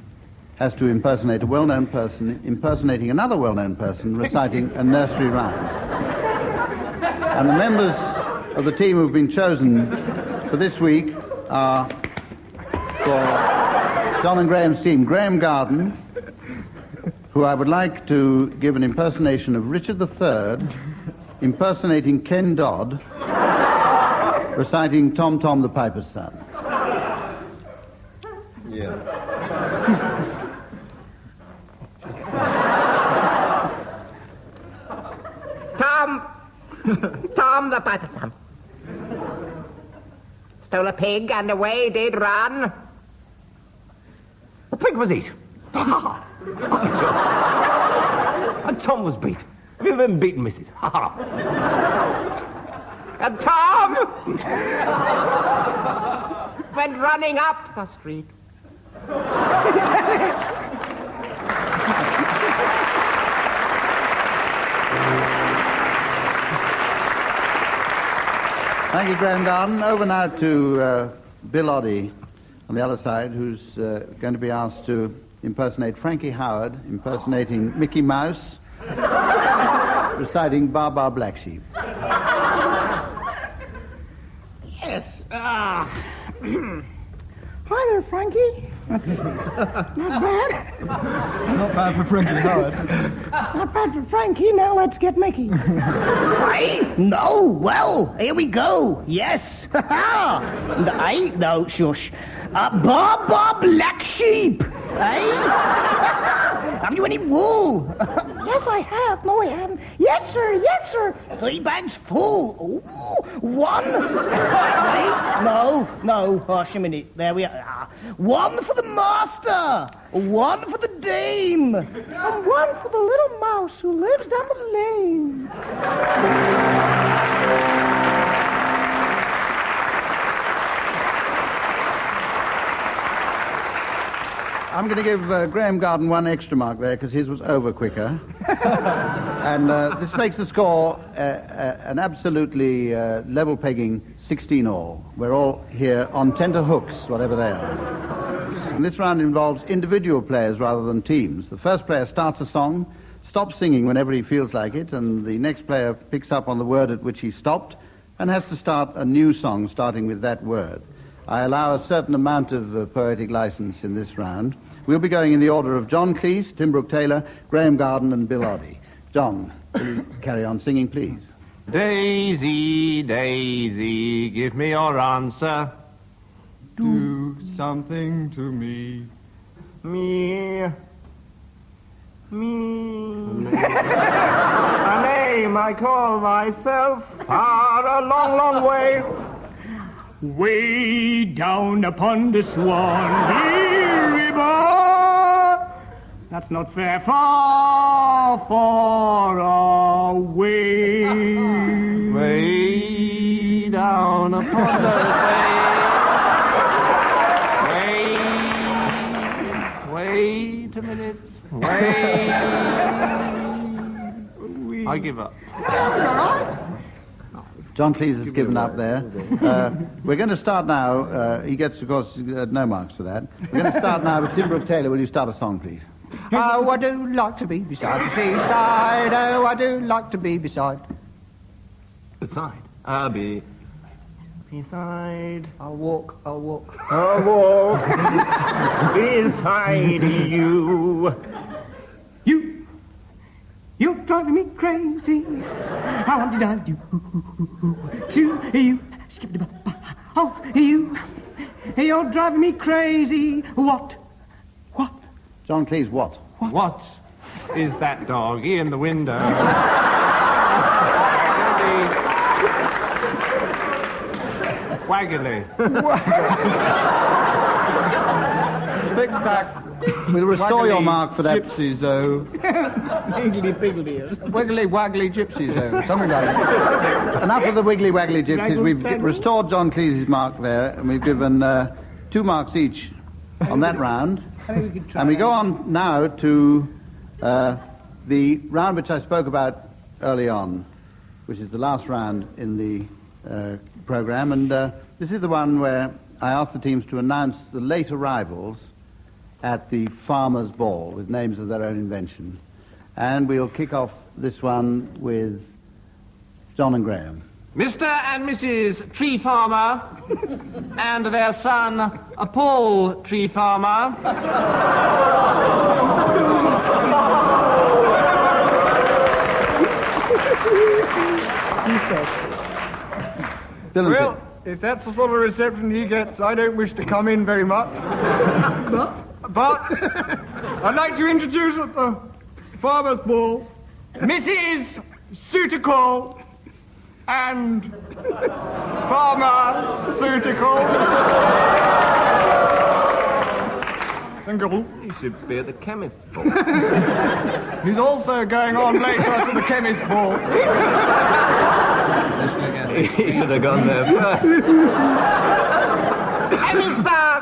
has to impersonate a well-known person, impersonating another well-known person, reciting a nursery rhyme. And the members of the team who've been chosen for this week are, for John and Graham's team, Graham Garden, who I would like to give an impersonation of Richard III, impersonating Ken Dodd, reciting Tom Tom the Piper's Son. Yeah. Tom the Piper's Son stole a pig and away did run. The pig was eat. And Tom was beat. Have you ever been beaten, missus? And Tom went running up the street. Thank you, Graham Garden. Over now to Bill Oddie on the other side, who's going to be asked to impersonate Frankie Howard, impersonating Mickey Mouse, reciting Bar Bar Black Sheep. Yes. Hi there, Frankie. That's not bad. Not bad for Frankie Howard. It's not bad for Frankie. Now let's get Mickey. Hey? No. Well, here we go. Yes. No, shush. Bar Bar Black Sheep. Hey? Have you any wool? Yes, I have. No, I haven't. Yes, sir. Yes, sir. 3 bags full. Ooh, 1. Wait. No. Hush a minute. There we are. 1 for the master. 1 for the dame. And 1 for the little mouse who lives down the lane. I'm going to give Graham Garden 1 extra mark there because his was over quicker. And this makes the score an absolutely level pegging 16 all. We're all here on tenterhooks, whatever they are. And this round involves individual players rather than teams. The first player starts a song, stops singing whenever he feels like it, and the next player picks up on the word at which he stopped and has to start a new song starting with that word. I allow a certain amount of poetic license in this round. We'll be going in the order of John Cleese, Tim Brooke Taylor, Graham Garden, and Bill Oddie. John, will you carry on singing, please? Daisy, Daisy, give me your answer. Do something to me. Me. A name I call myself far a long, long way. Way down upon the Swanby River. That's not fair. Far, far away. Way down upon the wait a minute. Wait. I give up. John Cleese has given up there. We're going to start now. He gets, of course, no marks for that. We're going to start now with Tim Brooke Taylor. Will you start a song, please? Oh, I do like to be beside the seaside. Oh, I do like to be beside. Beside. I'll be beside. I'll walk. I'll walk beside you. You're driving me crazy. I want to die you. To you. Skip the oh, you. You're driving me crazy. What? John Cleese, what? What is that doggy in the window? Waggly. Tic-tac. We'll restore your mark for that. Gypsy Zoo. Wiggly waggly gypsy zoo. Something like that. Enough of the wiggly waggly gypsies. We've restored John Cleese's mark there, and we've given 2 marks each on that round. I think we could try. And we go on now to the round which I spoke about early on, which is the last round in the program. And this is the one where I asked the teams to announce the late arrivals at the farmer's ball with names of their own invention. And we'll kick off this one with John and Graham. Mr. and Mrs. Tree Farmer and their son, Paul Tree Farmer. Well, if that's the sort of reception he gets, I don't wish to come in very much. But I'd like to introduce at the farmer's ball Mrs. Suitical and Farmer Suitical. He should be at the chemist's ball. He's also going on later to the chemist's ball. He should have gone there first. And Mr.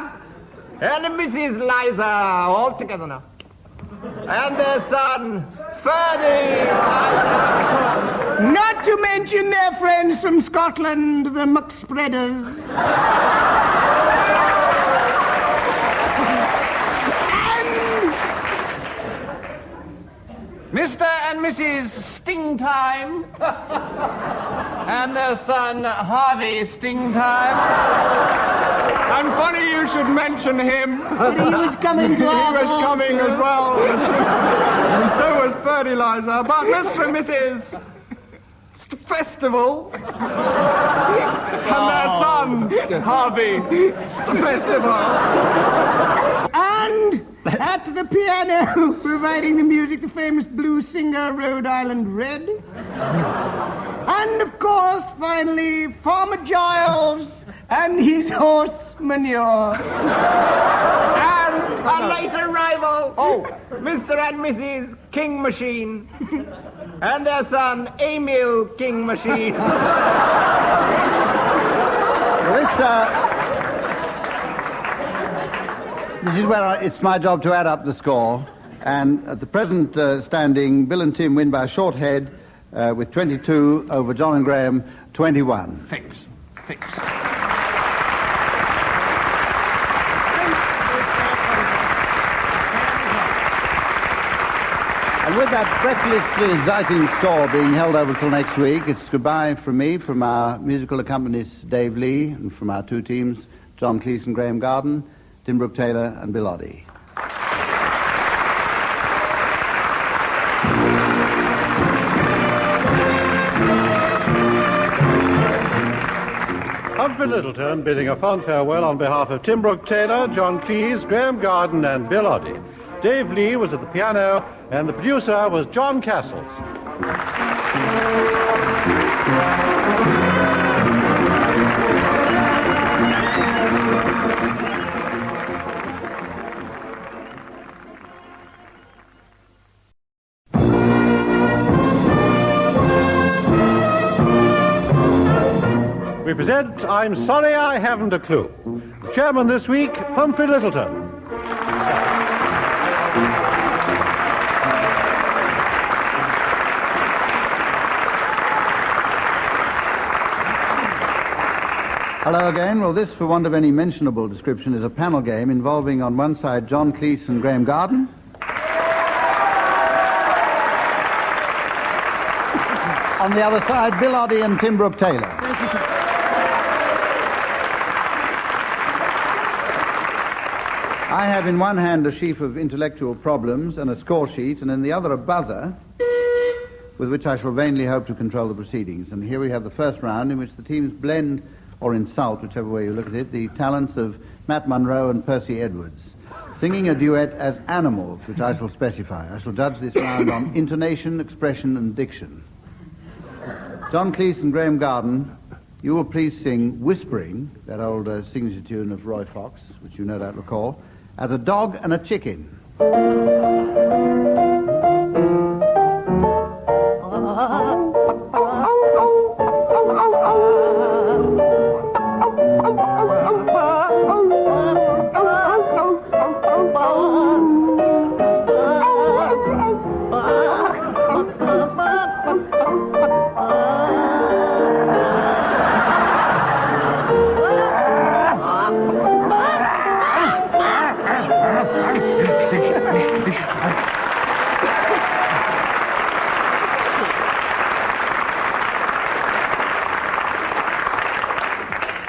and Mrs. Liza, all together now. And their son, Ferdy. Not to mention their friends from Scotland, the Muckspreaders. Mr. and Mrs. Stingtime and their son, Harvey Stingtime. And funny you should mention him. But he was coming to He our was ball. coming as well. And so was Fertilizer. But Mr. and Mrs. Festival and their son, Harvey Festival. And at the piano, providing the music, the famous blues singer, Rhode Island Red. And, of course, finally, Farmer Giles and his horse manure. And a late arrival, Mr. and Mrs. King Machine and their son, Emil King Machine. This is where it's my job to add up the score. And at the present standing, Bill and Tim win by a short head with 22 over John and Graham, 21. Fix. And with that breathlessly exciting score being held over till next week, it's goodbye from me, from our musical accompanist Dave Lee, and from our two teams, John Cleese and Graham Garden, Tim Brooke Taylor and Bill Oddie. Humphrey Littleton bidding a fond farewell on behalf of Tim Brooke Taylor, John Cleese, Graham Garden and Bill Oddie. Dave Lee was at the piano and the producer was John Castles. We present I'm Sorry I Haven't a Clue. Chairman this week, Humphrey Littleton. Hello again. Well, this, for want of any mentionable description, is a panel game involving on one side John Cleese and Graham Garden. On the other side, Bill Oddie and Tim Brooke Taylor. I have in one hand a sheaf of intellectual problems and a score sheet, and in the other a buzzer with which I shall vainly hope to control the proceedings. And here we have the first round in which the teams blend or insult, whichever way you look at it, the talents of Matt Munro and Percy Edwards, singing a duet as animals, which I shall specify. I shall judge this round on intonation, expression, and diction. John Cleese and Graham Garden, you will please sing Whispering, that old signature tune of Roy Fox, which you no doubt recall, as a dog and a chicken.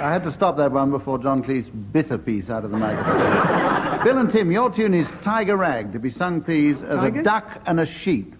I had to stop that one before John Cleese bit a piece out of the microphone. Bill and Tim, your tune is Tiger Rag, to be sung, please, as Tiger? a duck and a sheep.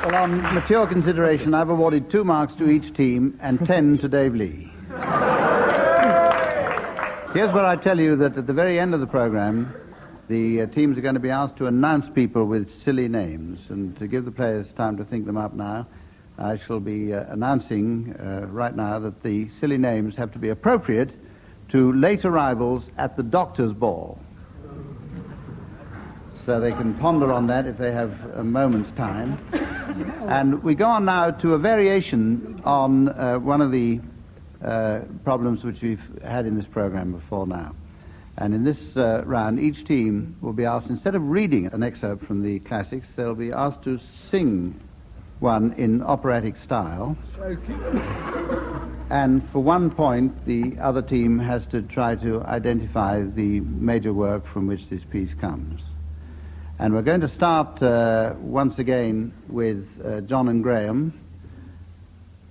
Well, on mature consideration, I've awarded 2 marks to each team and 10 to Dave Lee. Here's where I tell you that at the very end of the program, the teams are going to be asked to announce people with silly names. And to give the players time to think them up now, I shall be announcing right now that the silly names have to be appropriate to late arrivals at the doctor's ball. So they can ponder on that if they have a moment's time. And we go on now to a variation on one of the problems which we've had in this program before now. And in this round, each team will be asked, instead of reading an excerpt from the classics, they'll be asked to sing one in operatic style. And for 1 point, the other team has to try to identify the major work from which this piece comes. And we're going to start once again with John and Graham.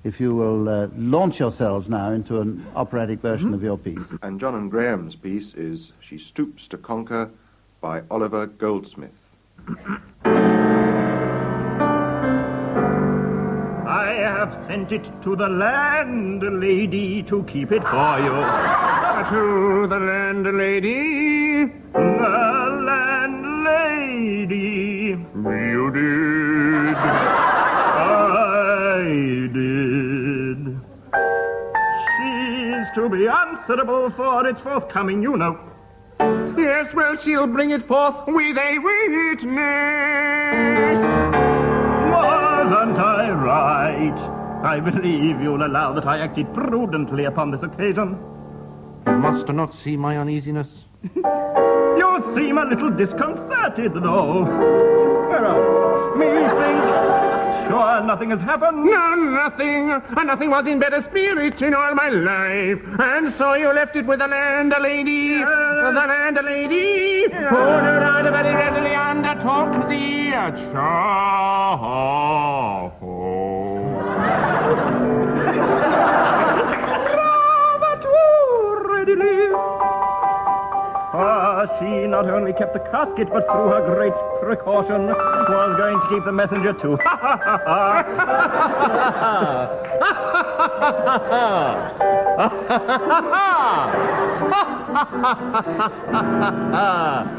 If you will launch yourselves now into an operatic version of your piece. And John and Graham's piece is She Stoops to Conquer by Oliver Goldsmith. I have sent it to the landlady to keep it for you. To the landlady. The landlady. You did. I did. She's to be answerable for its forthcoming, you know. Yes, well, she'll bring it forth with a witness. Wasn't I right? I believe you'll allow that I acted prudently upon this occasion. You must not see my uneasiness. You seem a little disconcerted, though. Well, methinks, sure nothing has happened? No, nothing. Nothing was in better spirits in all my life. And so you left it with the landlady. The landlady. Who no doubt very readily undertook the charge. Rather too readily. She not only kept the casket, but through her great precaution was going to keep the messenger too.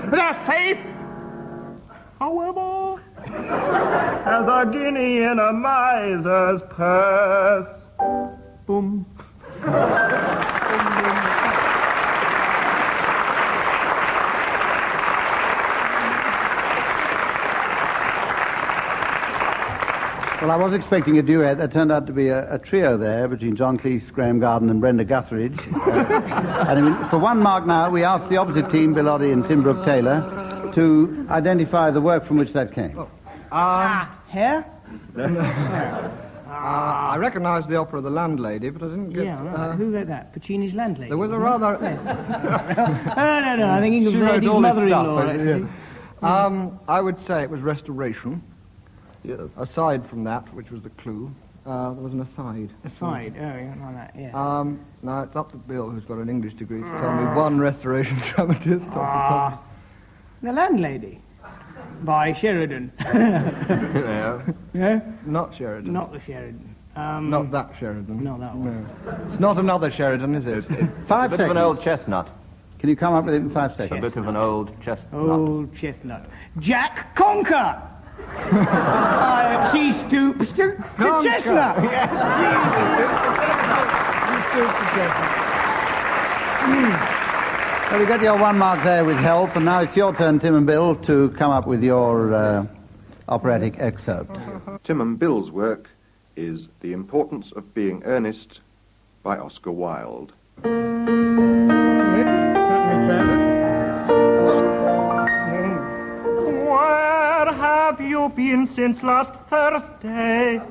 They're safe. However, as a guinea in a miser's purse. Boom. Well, I was expecting a duet. That turned out to be a trio there between John Cleese, Graham Garden and Brenda Guthridge. And I mean, for 1 mark now, we asked the opposite team, Bill Oddie and Tim Brooke Taylor, to identify the work from which that came. Hair? I recognised the opera The Landlady, but I didn't get... Who wrote that? Puccini's Landlady? There was a rather... No, I'm thinking of She wrote Lady's all this mother-in-law, stuff, actually. I would say it was Restoration. Yes. Aside from that, which was the clue, there was an aside. Aside, yeah, like that, yeah. Now it's up to Bill, who's got an English degree, to tell me one Restoration dramatist. The Landlady, by Sheridan. Yeah. Yeah? Not Sheridan. Not the Sheridan. Not that Sheridan. Not that one. No. It's not another Sheridan, is it? 5 A bit seconds. of an old chestnut. Can you come up with it in 5 seconds? A bit of an old chestnut. Old chestnut. Jack Conker! She stoops to chestnut. She stoops to chestnut. Well, you got your 1 mark there with help, and now it's your turn, Tim and Bill, to come up with your operatic excerpt. Tim and Bill's work is The Importance of Being Earnest by Oscar Wilde. Where have you been since last Thursday?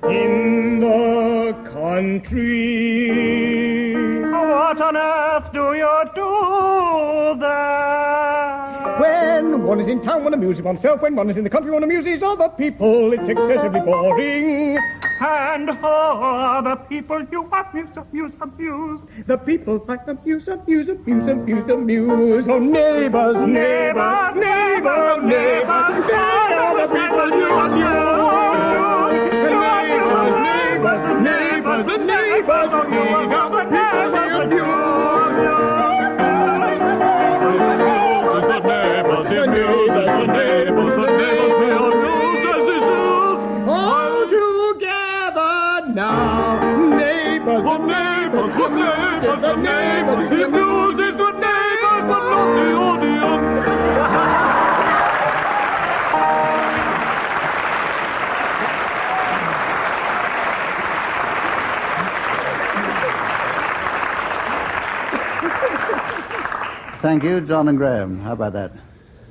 In the country. What on earth do you do there? When one is in town, one amuses oneself. When one is in the country, one amuses other people. It's excessively boring. And who are the people you amuse? The people I amuse. Oh, neighbors, neighbors, neighbors, neighbors. They are the people you amuse. Neighbors, neighbors, neighbors, neighbors, these are the neighbors of you. All together now, neighbors, the neighbors, the neighbors, the neighbors. The news is the neighbors, but not the audience. Thank you, John and Graham. How about that?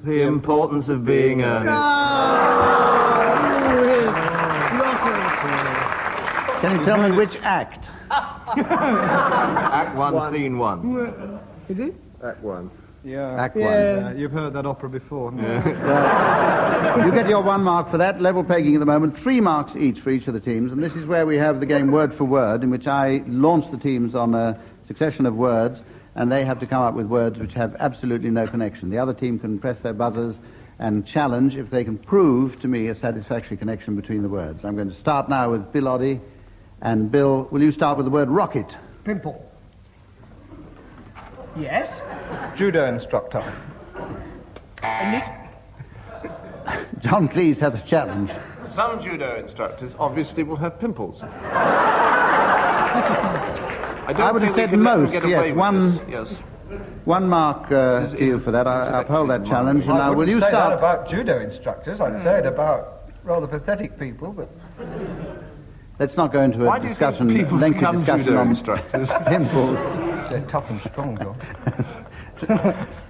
The importance of being earnest. Can you tell me which act? Act 1, Scene 1. Is it? Act 1. Yeah. Act 1. Yeah, you've heard that opera before. You get your 1 mark for that. Level pegging at the moment. 3 marks each for each of the teams. And this is where we have the game word for word, in which I launch the teams on a succession of words, and they have to come up with words which have absolutely no connection. The other team can press their buzzers and challenge if they can prove to me a satisfactory connection between the words. I'm going to start now with Bill Oddie. And Bill, will you start with the word rocket? Pimple. Yes? Judo instructor. John Cleese has a challenge. Some judo instructors obviously will have pimples. I would have said most, yes. Yes. 1 mark to you for that. I uphold that challenge. And I now, will you wouldn't say start? that about judo instructors. I'd say it about rather pathetic people, but... Let's not go into Why a do you discussion, think people lengthy become discussion judo on instructors? pimples. They're tough and strong, John.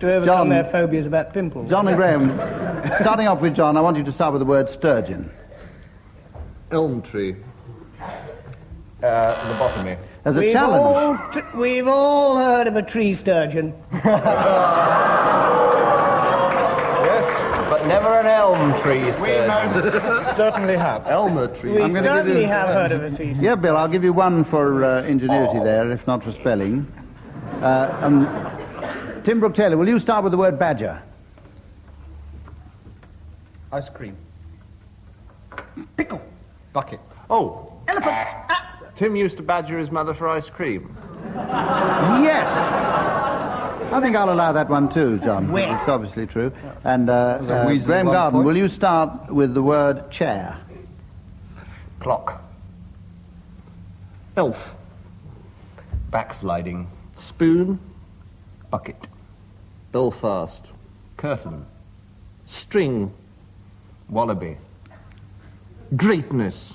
To overcome their phobias about pimples. John and Graham, starting off with John, I want you to start with the word sturgeon. Elm tree. Lobotomy. As a challenge. We've all heard of a tree sturgeon. Yes, But never an elm tree, we most certainly have. Elmer tree. We certainly have heard of a tree. Yeah, Bill, I'll give you 1 for ingenuity there, if not for spelling. Tim Brooke Taylor, will you start with the word badger? Ice cream. Pickle. Bucket. Oh. Elephant. Tim used to badger his mother for ice cream. Yes! I think I'll allow that one too, John. Where? It's obviously true. And weasel Graham 1 Garden, point. will you start with the word chair? Clock. Elf. Backsliding. Spoon. Bucket. Belfast. Curtain. String. Wallaby. Greatness.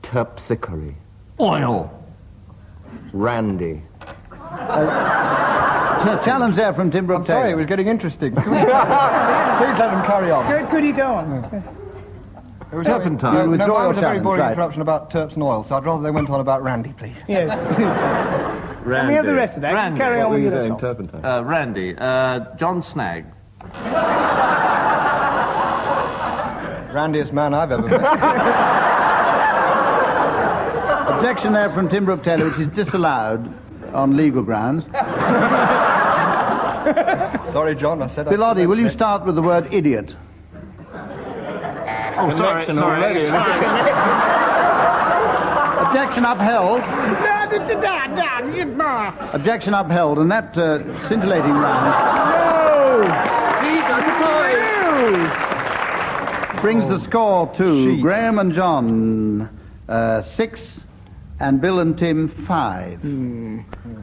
Terpsichore. Oil. Randy. Challenge there from Tim Brooke Taylor. Sorry, it was getting interesting. Please let them carry on. Could he go on? It was Turpentine. You withdraw no, your it was a very challenge, boring right. interruption about Terps and oil, so I'd rather they went on about Randy, please. Yes. And we have the rest of that. Randy. Carry on with your talk. Turpentine. Randy. John Snag. Randiest man I've ever met. Objection there from Tim Brooke Taylor, which is disallowed on legal grounds. Sorry, John, I said... Bill Oddie, will you start with the word idiot? Oh, sorry. Objection upheld. Objection upheld, and that scintillating round brings the score to Graham and John 6 and Bill and Tim 5.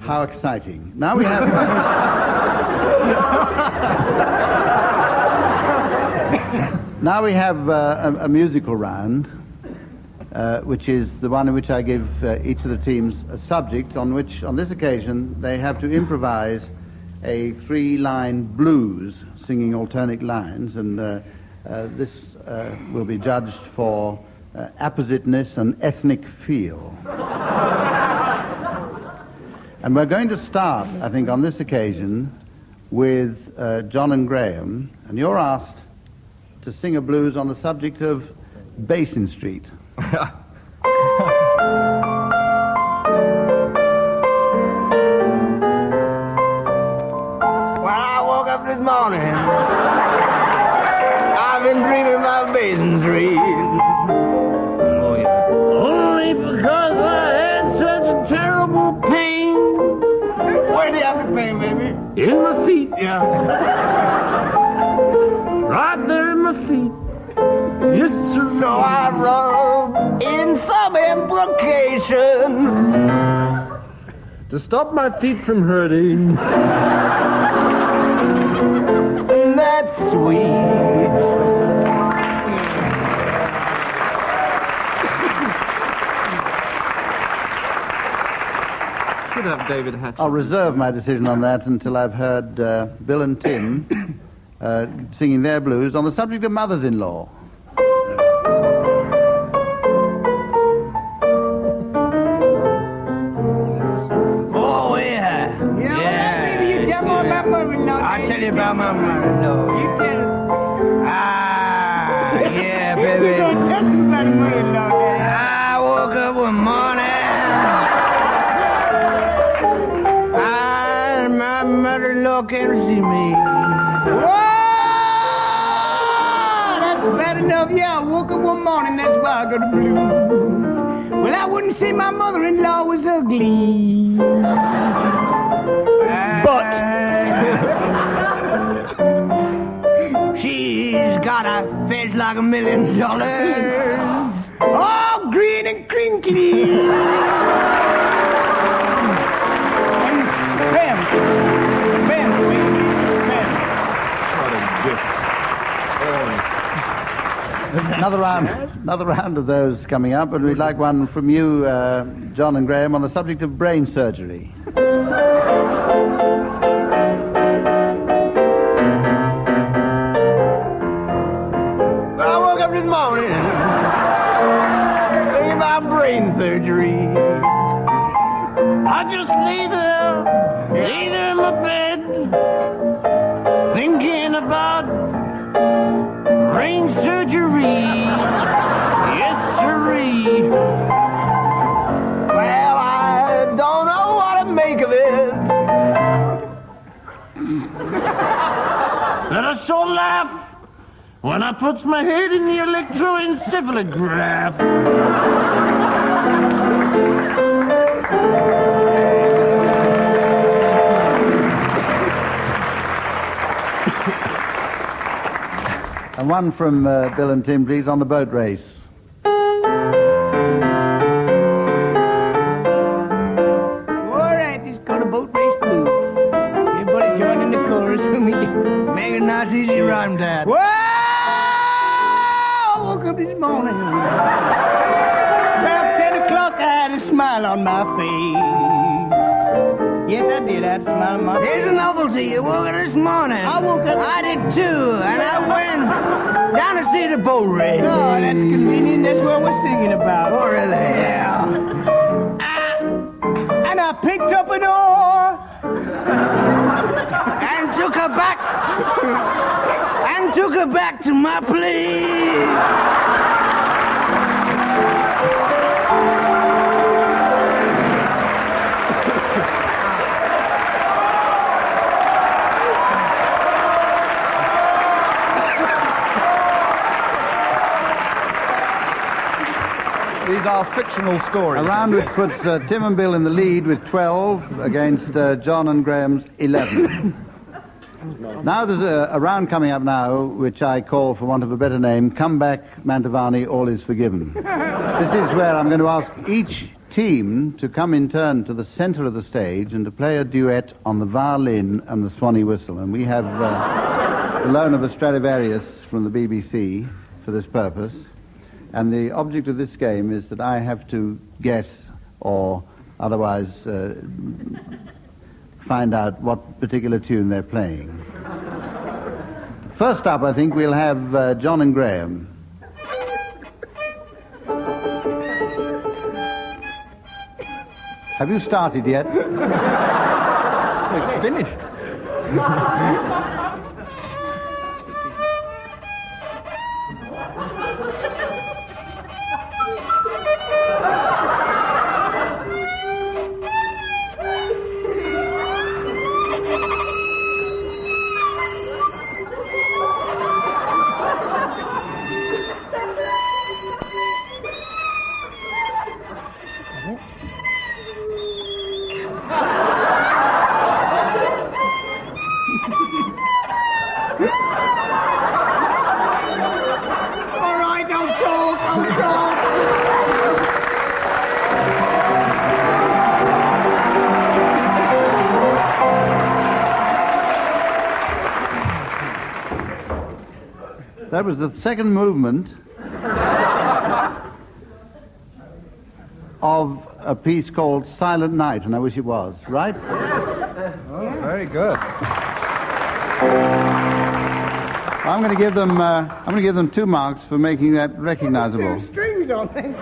How exciting. Now we have... Now we have a musical round, which is the one in which I give each of the teams a subject on which, on this occasion, they have to improvise a 3-line blues, singing alternate lines, and this will be judged for appositeness and ethnic feel. And we're going to start, I think, on this occasion with John and Graham, and you're asked to sing a blues on the subject of Basin Street. Well, I woke up this morning. I've been dreaming about Basin Street. Oh, yeah. Only because I had such a terrible pain. Where do you have the pain, baby? In my feet. Yeah. Right there in my feet. Yes, sir. So I rub in some implication to stop my feet from hurting. That's sweet. Should have David Hatch. I'll reserve my decision on that until I've heard Bill and Tim singing their blues on the subject of mothers-in-law. Oh, yeah. Yeah. Maybe you tell more about mother-in-law. I'll tell you about my mother-in-law. You tell her. Ah, yeah, baby. You gonna tell me about the mother-in-law, Daddy. I woke up one morning. And my mother-in-law came to see me. Whoa! That's bad enough. Yeah, I woke up one morning. That's why I got the blues. Well, I wouldn't say my mother-in-law was ugly. But she's got a face like $1 million. All green and crinkly. And spent. What a gift. Another round of those coming up, and we'd like one from you, John and Graham, on the subject of brain surgery. I woke up this morning thinking about brain surgery. I just lay there in my bed, thinking about brain surgery. Yes, sirree. Well, I don't know what to make of it. But I sure laugh when I puts my head in the electroencephalograph. And one from Bill and Tim, please, on the boat race. All right, let's go to boat race blue. Everybody join in the chorus with me. Make it nice, easy rhyme, Dad. Whoa! I woke up this morning. About 10 o'clock, I had a smile on my face. Yes, I did. I had a smile on my face. Here's a novelty. You woke up this morning. I woke up. I did too. And I went down to see the boat race. Oh, that's convenient. That's what we're singing about. Oh, really? Yeah. And I picked up an oar and took her back to my place. These are fictional stories. A round which puts Tim and Bill in the lead with 12 against John and Graham's 11. Now there's a round coming up now which I call, for want of a better name, Come Back, Mantovani, All Is Forgiven. This is where I'm going to ask each team to come in turn to the center of the stage and to play a duet on the violin and the swanee whistle. And we have the loan of a Stradivarius from the BBC for this purpose. And the object of this game is that I have to guess or otherwise find out what particular tune they're playing. First up, I think we'll have John and Graham. Have you started yet? It's finished. All right, I'll talk. That was the second movement of a piece called Silent Night, and I wish it was, right? Oh, very good. I'm going to give them 2 marks for making that recognizable. Two strings on it.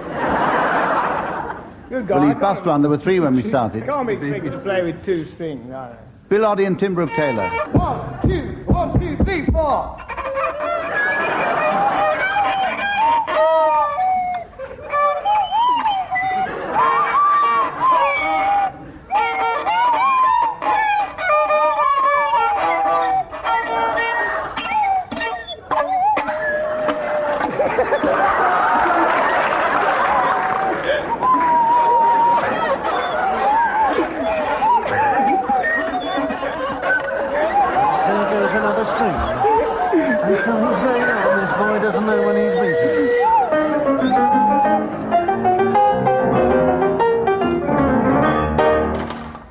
Good Well, God. he bust one. There were 3 when we started. Can't be expected to play with 2 strings, are they? Bill Oddie and Tim Brooke Taylor. 1, 2, 1, 2, 3, 4. There goes another string. And so he's going on. This boy doesn't know when he's reaching.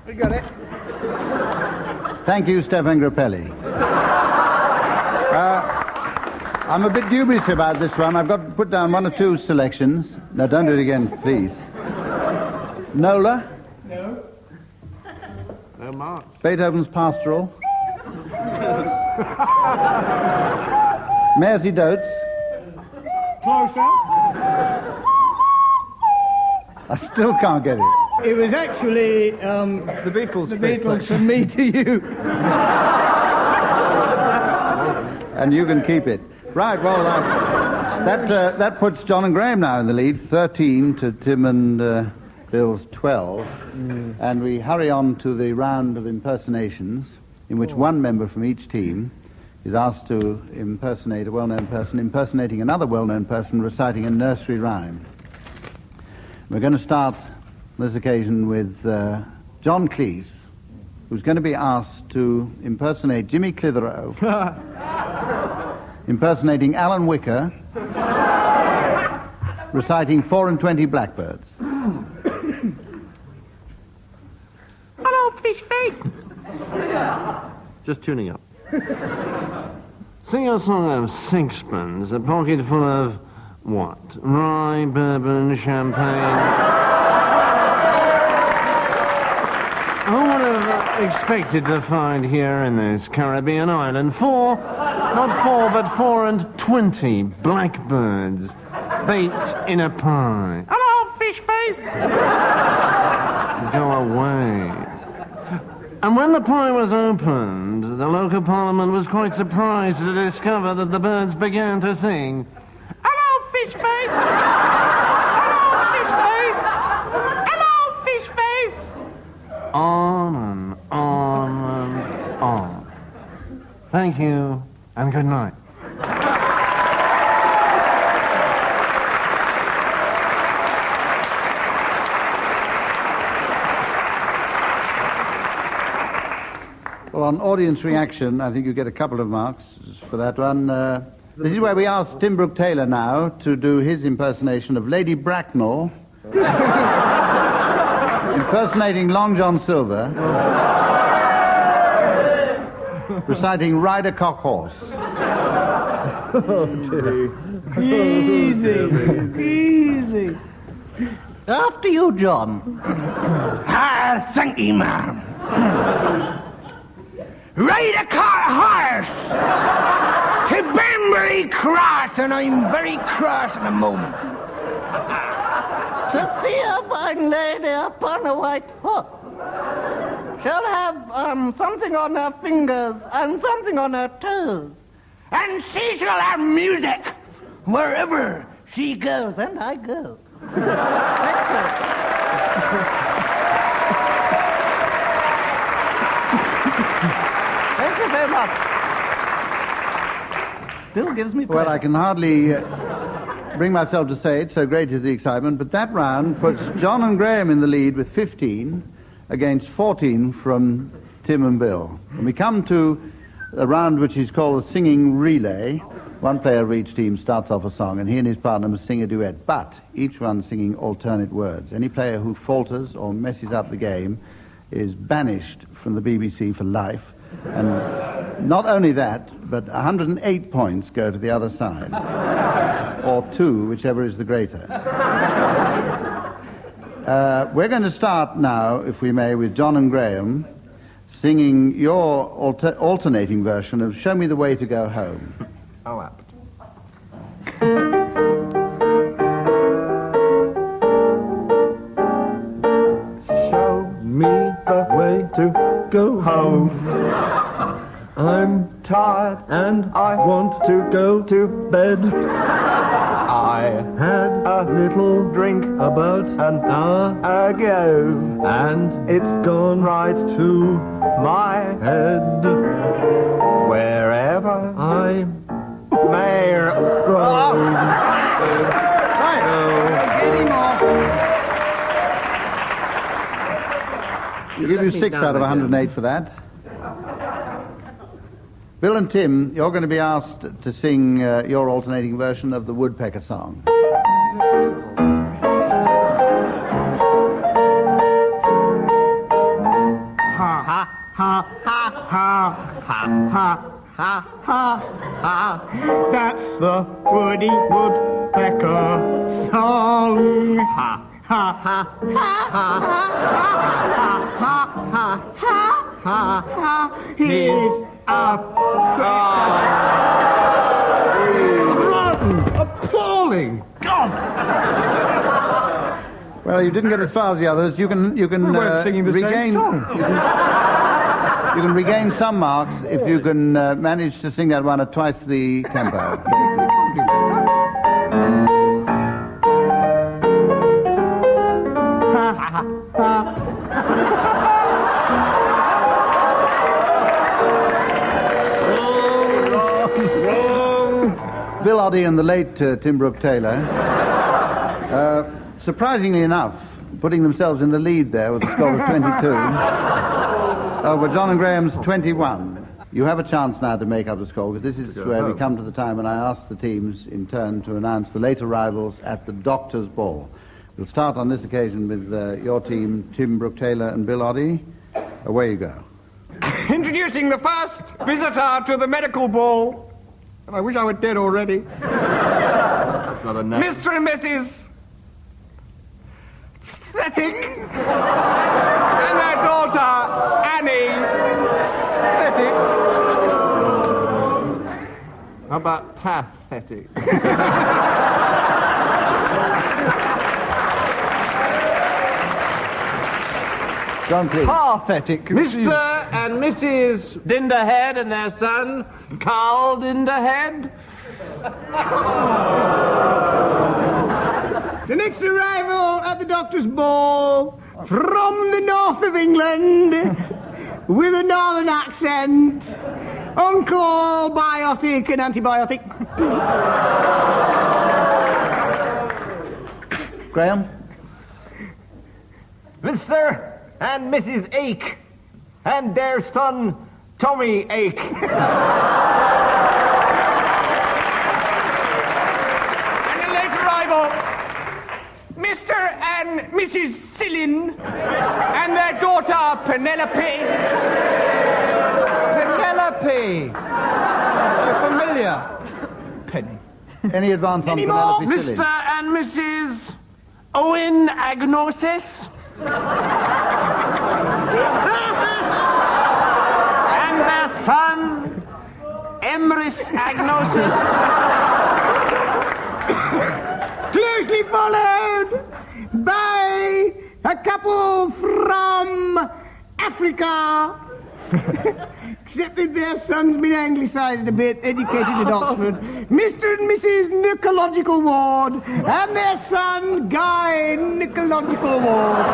We got it. Thank you, Stefan Grappelli. I'm a bit dubious about this one. I've got to put down 1 or 2 selections. No, don't do it again, please. Nola, No. No mark. Beethoven's Pastoral. Mersey Dotes. Closer. I still can't get it. It was actually The Beatles. the Beatles from me to you. And you can keep it. Right, well, that puts John and Graham now in the lead, 13 to Tim and Bill's 12. And we hurry on to the round of impersonations, in which one member from each team is asked to impersonate a well-known person, impersonating another well-known person, reciting a nursery rhyme. We're going to start this occasion with John Cleese, who's going to be asked to impersonate Jimmy Clitheroe, impersonating Alan Wicker, reciting 4 and 20 Blackbirds. Hello, fish face. Just tuning up. Sing a song of sixpence, a pocket full of what? Rye, bourbon, champagne. Who would have expected to find here in this Caribbean island 4 but 4 and 20 blackbirds baked in a pie? Hello, fish face. Go away. And when the pie was opened, the local parliament was quite surprised to discover that the birds began to sing. Hello, fish face. Hello, fish face. On and on and on. Thank you, and good night. Well, on audience reaction, I think you get a couple of marks for that one. This is where we ask Tim Brooke Taylor now to do his impersonation of Lady Bracknell, impersonating Long John Silver, reciting Ride a Cock Horse. Easy. After you, John. Thank you, ma'am. Ride a cart horse to Banbury Cross, and I'm very cross at the moment. To see a fine lady upon a white horse. She'll have something on her fingers and something on her toes. And she shall have music wherever she goes, and I go. Thank you. Thank you so much. Still gives me pleasure. Well, I can hardly bring myself to say it, so great is the excitement, but that round puts John and Graham in the lead with 15 against 14 from Tim and Bill. And we come to a round which is called a singing relay. One player of each team starts off a song, and he and his partner must sing a duet, but each one singing alternate words. Any player who falters or messes up the game is banished from the BBC for life. And not only that, but 108 points go to the other side. Or 2, whichever is the greater. We're going to start now, if we may, with John and Graham singing your alternating version of Show Me the Way to Go Home. Oh, apt. Show me the way to go home. I'm tired and I want to go to bed. I had a little drink about an hour ago, and it's gone right to my head. Wherever I may roam. We'll give you 6 out of 108 for that. Bill and Tim, you're going to be asked to sing your alternating version of the Woodpecker song. Ha, ha, ha, ha, ha, ha, ha, ha, ha, ha. That's the Woody Woodpecker song. Ha, ha, ha, ha, ha, ha, ha, ha, ha, ha. He's up. Appalling! God! Well, you didn't get as far as the others. You can We weren't singing the same regain. song. You can regain some marks if you can manage to sing that one at twice the tempo. Bill Oddie and the late Tim Brooke Taylor, surprisingly enough, putting themselves in the lead there with a score of 22 over John and Graham's 21. You have a chance now to make up the score, because this is where we come to the time when I ask the teams in turn to announce the late arrivals at the Doctor's Ball. We'll start on this occasion with your team, Tim Brooke Taylor and Bill Oddie. Away you go. Introducing the first visitor to the medical ball. And I wish I were dead already. That's not a name. Mr. and Mrs. Aesthetic. And their daughter, Annie Aesthetic. How about pathetic? John, please. Pathetic. Mr. and Mrs. Dinderhead and their son, Carl Dinderhead. The next arrival at the Doctor's Ball from the north of England with a northern accent, Uncle Biotic and Antibiotic. Graham? Mr. and Mrs. Ake and their son, Tommy Ake. And the late arrival, Mr. and Mrs. Sillin and their daughter, Penelope. Penelope. So familiar. Australia. Penny. Any advance on Any more? Penelope Silly? Mr. and Mrs. Owen Agnosis. And their son, Emrys Agnosis. Closely followed by a couple from Africa. Except that their son's been anglicised a bit, educated at Oxford. Mr. and Mrs. Nicological Ward, and their son, Guy Nicological Ward.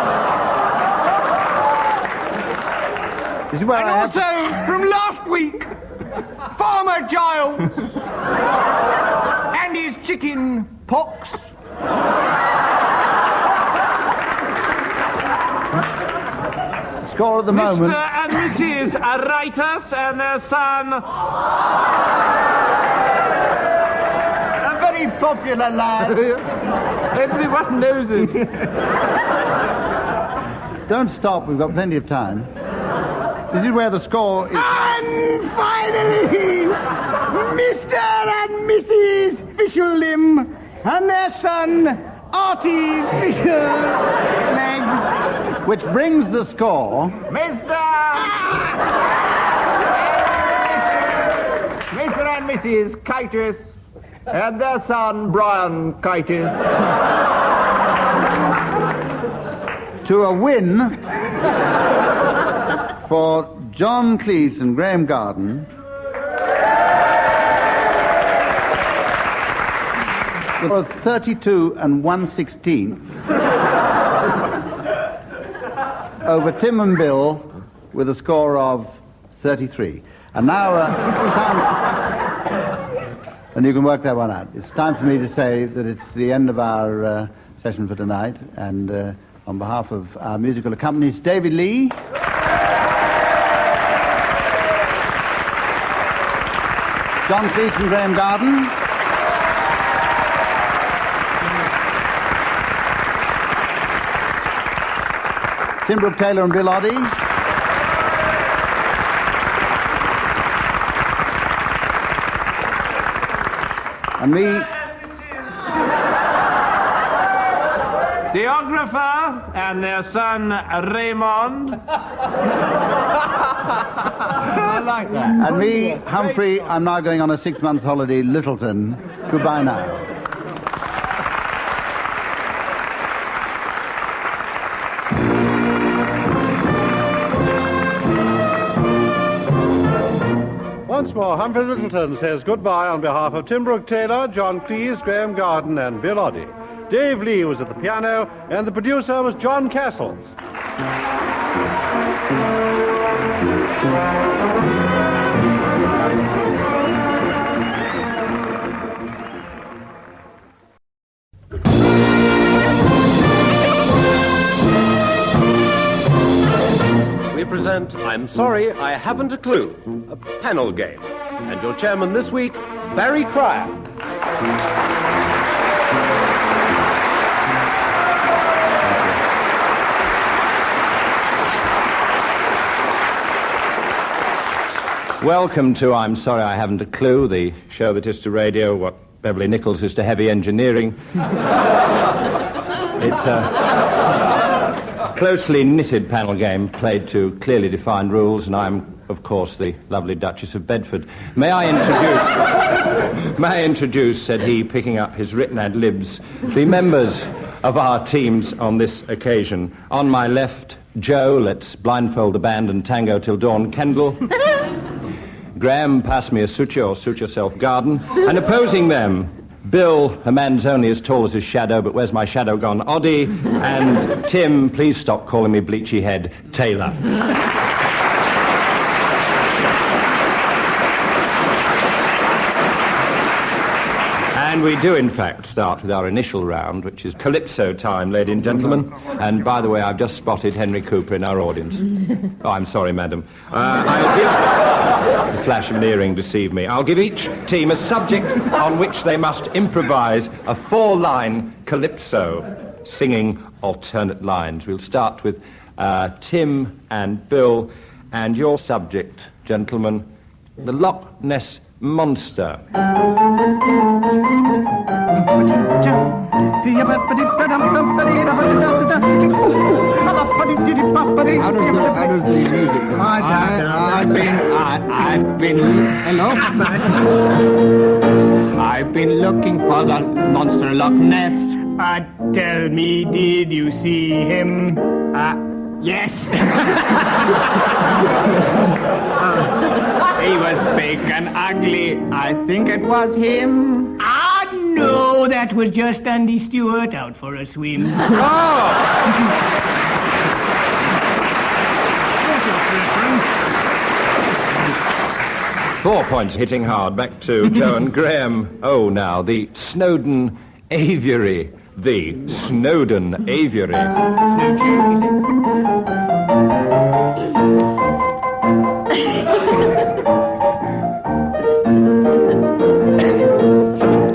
And also, from last week, Farmer Giles and his chicken pox. Score at the moment. Mr. and Mrs. Aritas and their son. A very popular lad. Everyone knows it. Don't stop, we've got plenty of time. This is where the score is... And finally, Mr. and Mrs. Fisherlim and their son, Artie Fisherleg. Which brings the score... Mr. and Mrs. Kitis and their son, Brian Kitis. to a win for John Cleese and Graham Garden. For 32 1/16 over Tim and Bill with a score of 33. And now, and you can work that one out. It's time for me to say that it's the end of our session for tonight, and on behalf of our musical accompanist, David Lee, John Cleese and Graham Garden, Tim Brooke Taylor and Bill Oddie, and me, Geographer and their son Raymond. I like that. And me, Humphrey. I'm now going on a 6-month holiday, Littleton. Goodbye now. Once more, Humphrey Littleton says goodbye on behalf of Tim Brooke Taylor, John Cleese, Graham Garden, and Bill Oddie. Dave Lee was at the piano, and the producer was John Castles. We present I'm Sorry, I Haven't a Clue, a panel game. And your chairman this week, Barry Cryer. Welcome to I'm Sorry I Haven't a Clue, the show that is to radio what Beverly Nichols is to heavy engineering. It's a closely knitted panel game played to clearly defined rules, and I'm, of course, the lovely Duchess of Bedford. May I introduce, said he, picking up his written ad libs, the members of our teams on this occasion. On my left, Joe, let's blindfold the band and tango till dawn, Kendall. Graham, pass me a suture or suit yourself garden. And opposing them, Bill, a man's only as tall as his shadow, but where's my shadow gone, Oddie. And Tim, please stop calling me bleachy head, Taylor. And we do, in fact, start with our initial round, which is Calypso time, ladies and gentlemen. And by the way, I've just spotted Henry Cooper in our audience. Oh, I'm sorry, madam. I'll give... The flash of an earring deceived me. I'll give each team a subject on which they must improvise a 4-line Calypso, singing alternate lines. We'll start with Tim and Bill, and your subject, gentlemen, the Loch Ness monster. I've been looking for the monster Loch Ness. Tell me, did you see him? Yes. He was big and ugly. I think it was him. No, that was just Andy Stewart out for a swim. 4 points, hitting hard. Back to Joe and Graham. Oh, now, the Snowdon Aviary. The Snowdon Aviary.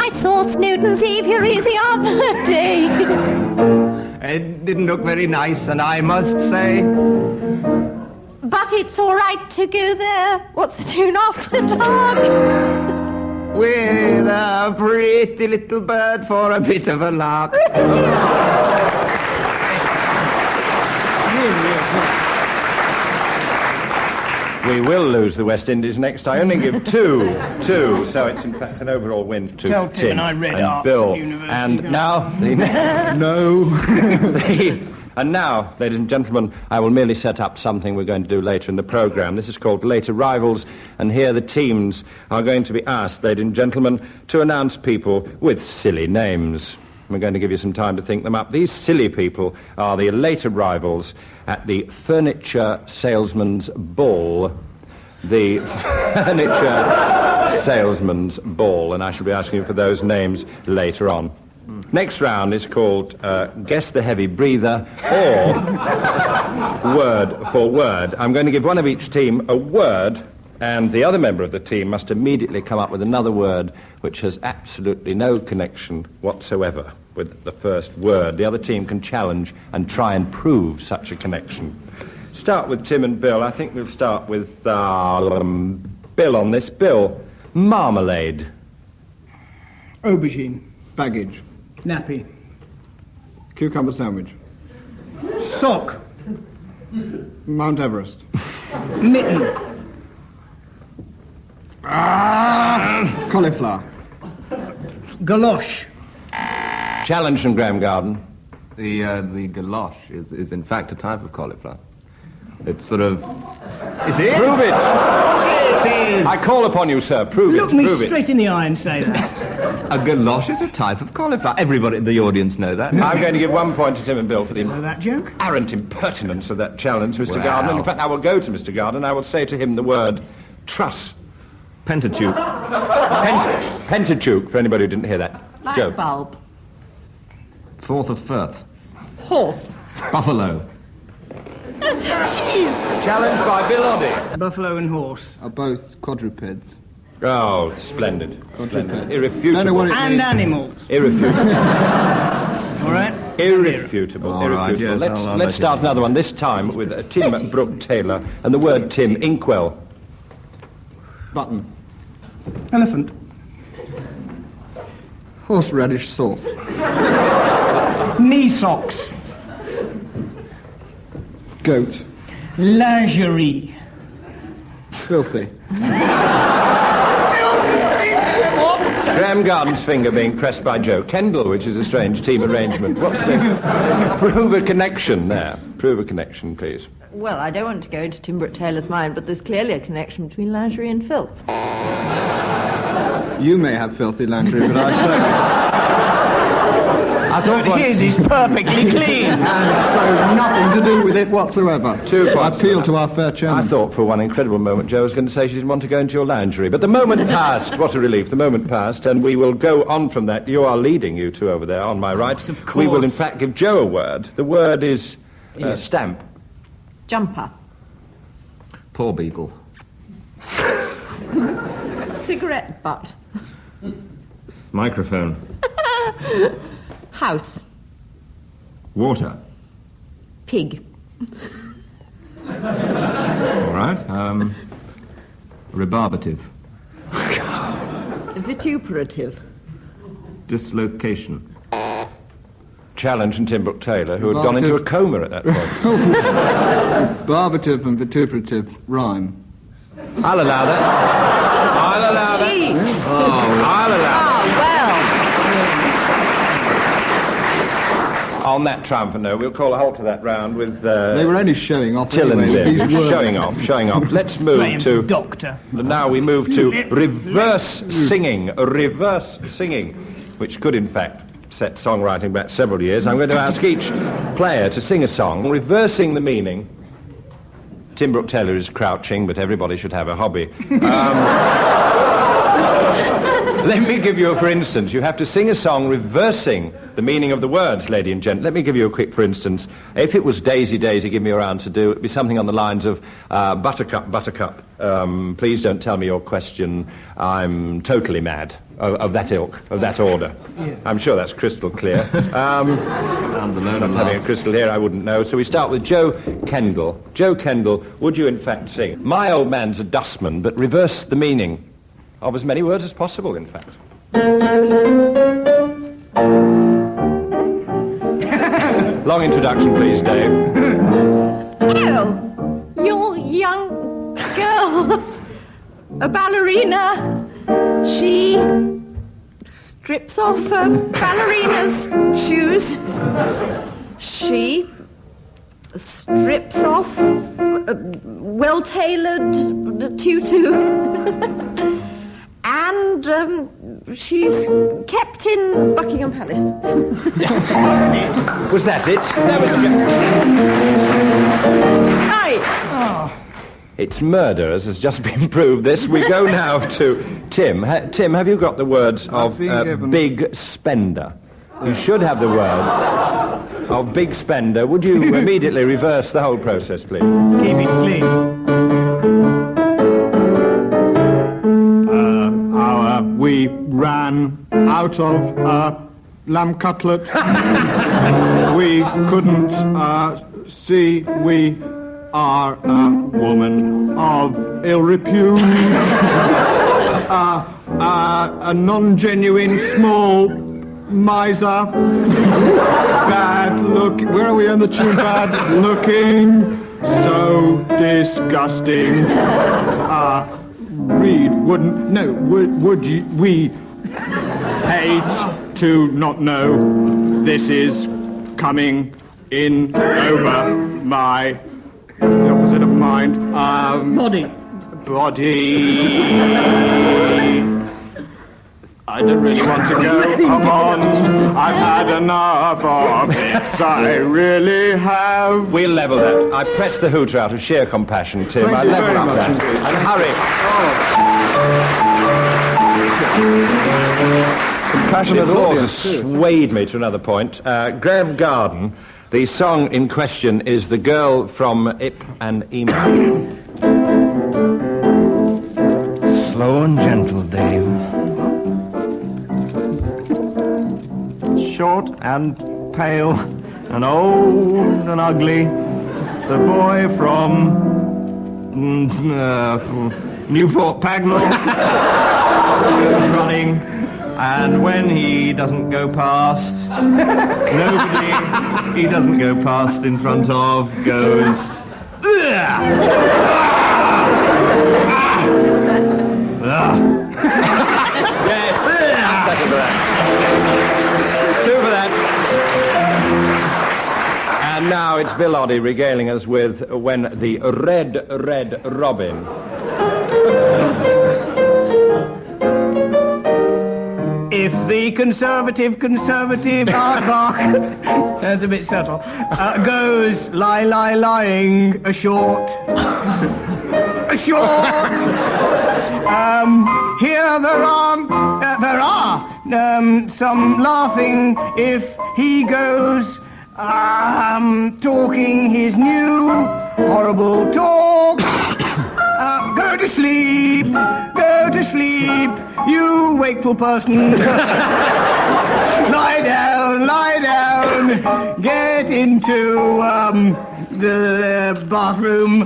I saw Snowdon's aviary the other day. It didn't look very nice, and I must say... But it's all right to go there. What's the tune after dark? With a pretty little bird for a bit of a lark. We will lose the West Indies next. I only give two, so it's in fact an overall win to Tell Tim Tim I read and arts Bill. at university. And now, and now, ladies and gentlemen, I will merely set up something we're going to do later in the programme. This is called Late Arrivals, and here the teams are going to be asked, ladies and gentlemen, to announce people with silly names. We're going to give you some time to think them up. These silly people are the late arrivals at the Furniture Salesman's Ball. The Furniture Salesman's Ball, and I shall be asking you for those names later on. Next round is called Guess the Heavy Breather, or Word for Word. I'm going to give one of each team a word, and the other member of the team must immediately come up with another word which has absolutely no connection whatsoever with the first word. The other team can challenge and try and prove such a connection. Start with Tim and Bill. I think we'll start with Bill on this. Bill, marmalade. Aubergine. Baggage. Nappy. Cucumber sandwich. Sock. Mount Everest. Mitten. Cauliflower. Galosh. Challenge from Graham Garden. The galosh is in fact a type of cauliflower. It's sort of... It is? Prove it! It is! I call upon you, sir. Prove Look it. me Prove straight in the eye and say that. A galosh is a type of cauliflower. Everybody in the audience know that. I'm going to give 1 point to Tim and Bill for the Know that joke? arrant impertinence of that challenge, Mr. Wow. Garden. And in fact, I will go to Mr. Garden. I will say to him the word truss. Pentateuch. Pentateuch, for anybody who didn't hear that. Light Joe. bulb. Fourth of Firth. Horse. Buffalo. Challenged by Bill Oddie. Buffalo and horse. Are both quadrupeds. Oh, splendid. Splendid. Irrefutable. And animals. Irrefutable. All right? Irrefutable. All right, Irrefutable. yes, I'll Let's start another one, this time with Tim Brooke Taylor and the word Tim. Inkwell. Button. Elephant. Horseradish sauce. Knee socks. Goat. Lingerie. Filthy. Graham Garden's finger being pressed by Joe Kendall, which is a strange team arrangement. What's the... Prove a connection there. Prove a connection, please. Well, I don't want to go into Tim Brooke Taylor's mind, but there's clearly a connection between lingerie and filth. You may have filthy lingerie, but I certainly... I thought His is perfectly clean. And so nothing to do with it whatsoever. 2 points. I appeal to our fair chairman. I thought for one incredible moment Joe was going to say she didn't want to go into your lingerie. But the moment passed. What a relief. The moment passed, and we will go on from that. You are leading, you two over there, on my right. Of course. We will, in fact, give Joe a word. The word is stamp. Jumper. Poor beagle. Cigarette butt. Microphone. House. Water. Pig. All right. Rebarbative. Vituperative. Dislocation. Challenge and Tim Brooke Taylor, who had gone into a coma at that point. Barbative and vituperative rhyme. I'll allow that. I'll allow that. I'll allow that. On that triumphant note, we'll call a halt to that round with... they were only showing off Till and anyway. Viv. Showing off. Let's move to... Doctor. Now we move to reverse singing, which could, in fact, set songwriting back several years. I'm going to ask each player to sing a song, reversing the meaning. Tim Brooke Taylor is crouching, but everybody should have a hobby. Let me give you a for instance. You have to sing a song reversing the meaning of the words, lady and gent. Let me give you a quick for instance. If it was Daisy, Daisy, give me a round to do, it'd be something on the lines of Buttercup, Buttercup. Please don't tell me your question. I'm totally mad. Of that ilk, of that order. Yes. I'm sure that's crystal clear. I'm not having a crystal here, I wouldn't know. So we start with Joe Kendall. Joe Kendall, would you in fact sing? My old man's a dustman, but reverse the meaning of as many words as possible, in fact. Long introduction, please, Dave. Well, your young girl's a ballerina. She strips off her ballerina's shoes. She strips off a well-tailored tutu. And she's kept in Buckingham Palace. Was that it? That was Aye. Oh. It's murder, as has just been proved. This. We go now to Tim. Tim, have you got the words of big spender? You should have the words of big spender. Would you immediately reverse the whole process, please? Keep it clean. We ran out of lamb cutlet. We couldn't see. We are a woman of ill repute. A non-genuine small miser. Bad look. Where are we on the tune? Bad looking. So disgusting. Read wouldn't. No. Would you? We hate to not know. This is coming in over my. The opposite of mind. Body. I don't really want to go. Come on. I've had enough of this. I really have. We'll level that. I pressed the hooter out of sheer compassion, Tim. Thank I you level very up much that. indeed. And hurry. Passionate applause has swayed me to another point. Graham Garden, the song in question is The Girl from Ip and Emo. Slow and gentle, Dave. Short and pale and old and ugly. The boy from Newport Pagnell running, and when he doesn't go past, nobody he doesn't go past in front of goes, Two for that. And now it's Bill Oddie regaling us with When the Red Robin. If the conservative aardvark, that's a bit subtle, goes lying ashort. Here there are some laughing if he goes talking his new horrible talk. Go to sleep, you wakeful person. Lie down, get into the bathroom.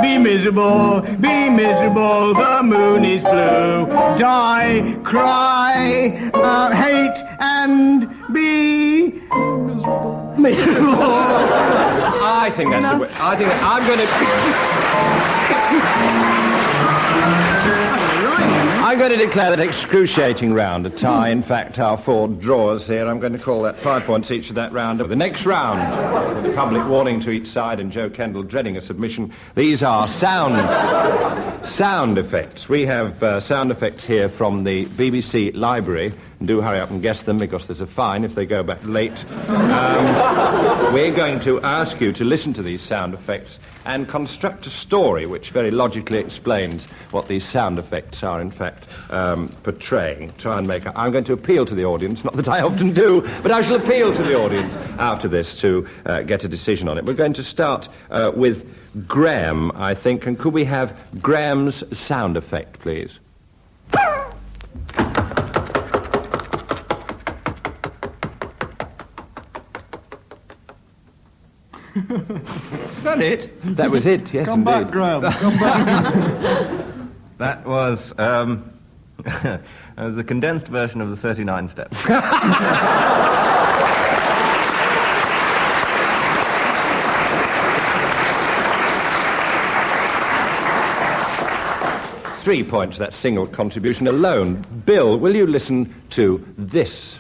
Be miserable, the moon is blue. Die, cry, hate, and be miserable. I think that's the way. I think I'm going to declare that excruciating round a tie. In fact, our 4 drawers here, I'm going to call that 5 points each of that round. The next round, with a public warning to each side and Joe Kendall dreading a submission, these are sound effects. We have sound effects here from the BBC Library. Do hurry up and guess them, because there's a fine if they go back late. We're going to ask you to listen to these sound effects and construct a story which very logically explains what these sound effects are, in fact, portraying. I'm going to appeal to the audience, not that I often do, but I shall appeal to the audience after this to get a decision on it. We're going to start with Graham, I think, and could we have Graham's sound effect, please? Is that it? That was it, yes, Come indeed. back, Graham. Come back. That was, that was the condensed version of the 39 steps. 3 points, that single contribution alone. Bill, will you listen to this?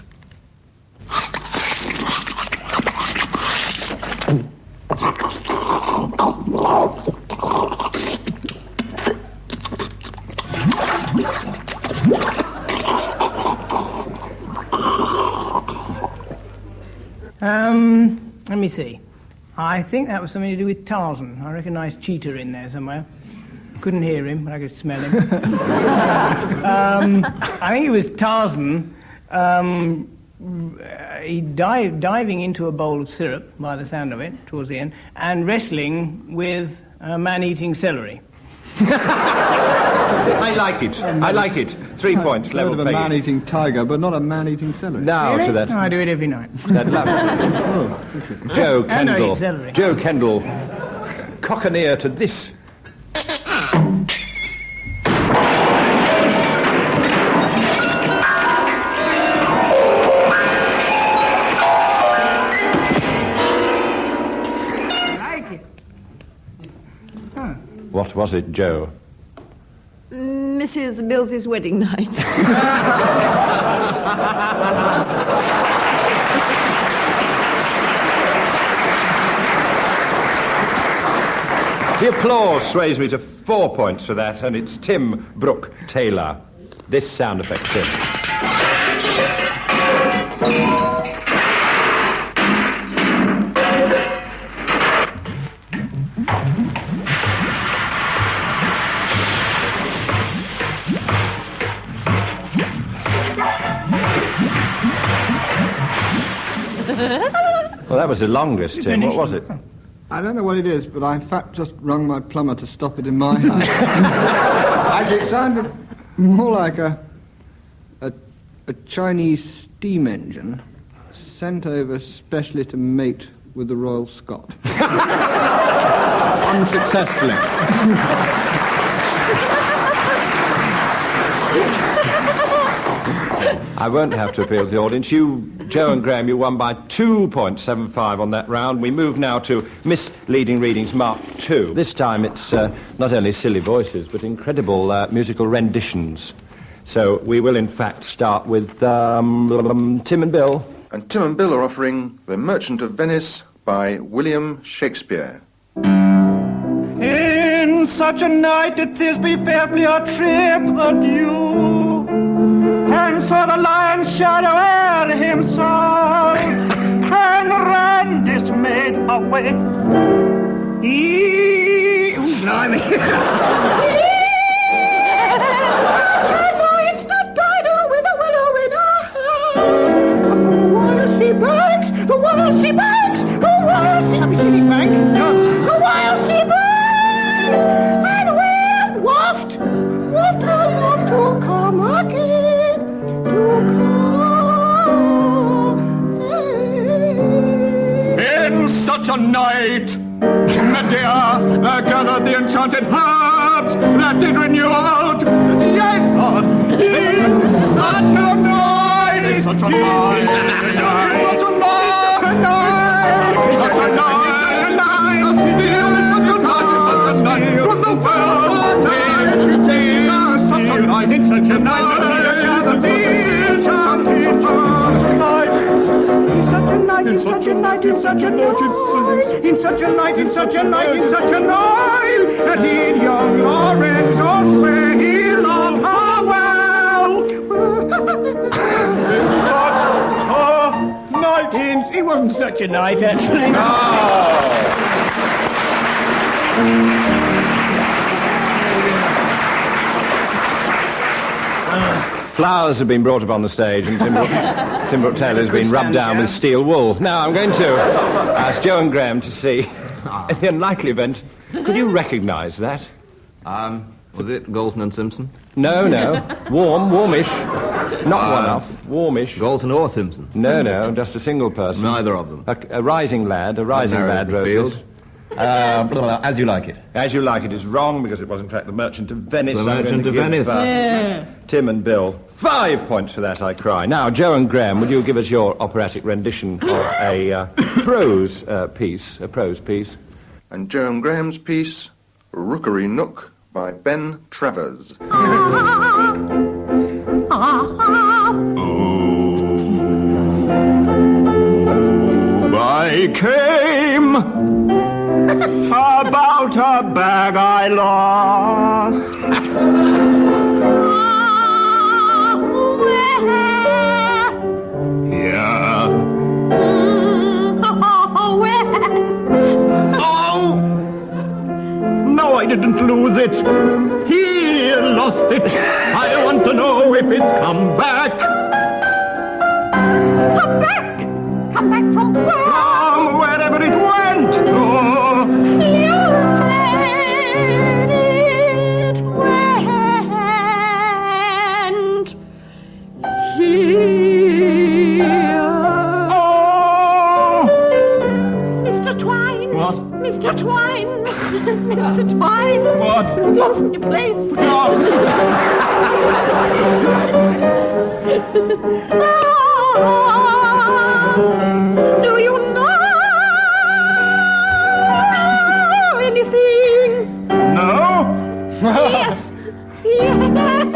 Let me see. I think that was something to do with Tarzan. I recognise Cheetah in there somewhere. Couldn't hear him, but I could smell him. I think it was Tarzan. He diving into a bowl of syrup, by the sound of it, towards the end, and wrestling with a man eating celery. I like it. I like it. 3 points, level I've heard of a man-eating tiger, but not a man-eating celery. Now Really? to that. No, I do it every night. That Joe And I Kendall. eat celery. Joe Kendall. Cock an ear to this. What was it, Joe? Mrs. Mills's wedding night. The applause sways me to 4 points for that, and it's Tim Brooke Taylor. This sound effect, Tim. Well, that was the longest, Tim. What was it? I don't know what it is, but I in fact just rung my plumber to stop it in my house. As it sounded more like a Chinese steam engine sent over specially to mate with the Royal Scot. Unsuccessfully. I won't have to appeal to the audience. You, Joe and Graham, you won by 2.75 on that round. We move now to Misleading Readings Mark II. This time it's not only silly voices, but incredible musical renditions. So we will, in fact, start with Tim and Bill. And Tim and Bill are offering The Merchant of Venice by William Shakespeare. In such a night did Thisbe fairly a trip the dew, and saw the lion's shadow ere himself, and ran dismayed away. Blimey. Lion stood idle with a willow in her hand. Upon the wild sea banks, the wild sea banks, the wild sea... Let me see, bank. Yes. The wild sea banks, and we're waft to come again, to come In such a night Medea gathered the enchanted herbs that did renew out. Yes, son, in such a night, in such a night, in such a night, in such a night, still in such a night, from the world, such a night, in such a night, in such a night, in such a night, in such a night, in such a night, in such a night, that did young Lorenzo swear he loved her well. It wasn't such a night, actually. Flowers have been brought upon the stage and Tim Brooke Taylor has been rubbed down with steel wool. Now I'm going to ask Joe and Graham to see, in the unlikely event, could you recognise that? Was it Galton and Simpson? No. Warmish. Not one-off. Warmish. Galton or Simpson? No, just a single person. Neither of them. A rising lad wrote this. As You Like It. As You Like It is wrong, because it was in fact The Merchant of Venice. The Merchant of Venice. Tim and Bill, 5 points for that, I cry. Now, Joe and Graham, would you give us your operatic rendition of a prose piece? And Joe and Graham's piece, Rookery Nook, by Ben Travers. I came about a bag I lost. Yeah. Oh! No, I didn't lose it. He lost it. I want to know if it's come back. Come back! Come back from where? From wherever it went to. You said it went here. Oh! Mr. Twine. What? Mr. Twine. Mr. Twine. What? Lost my place. Do you know anything? No? Yes. Yes.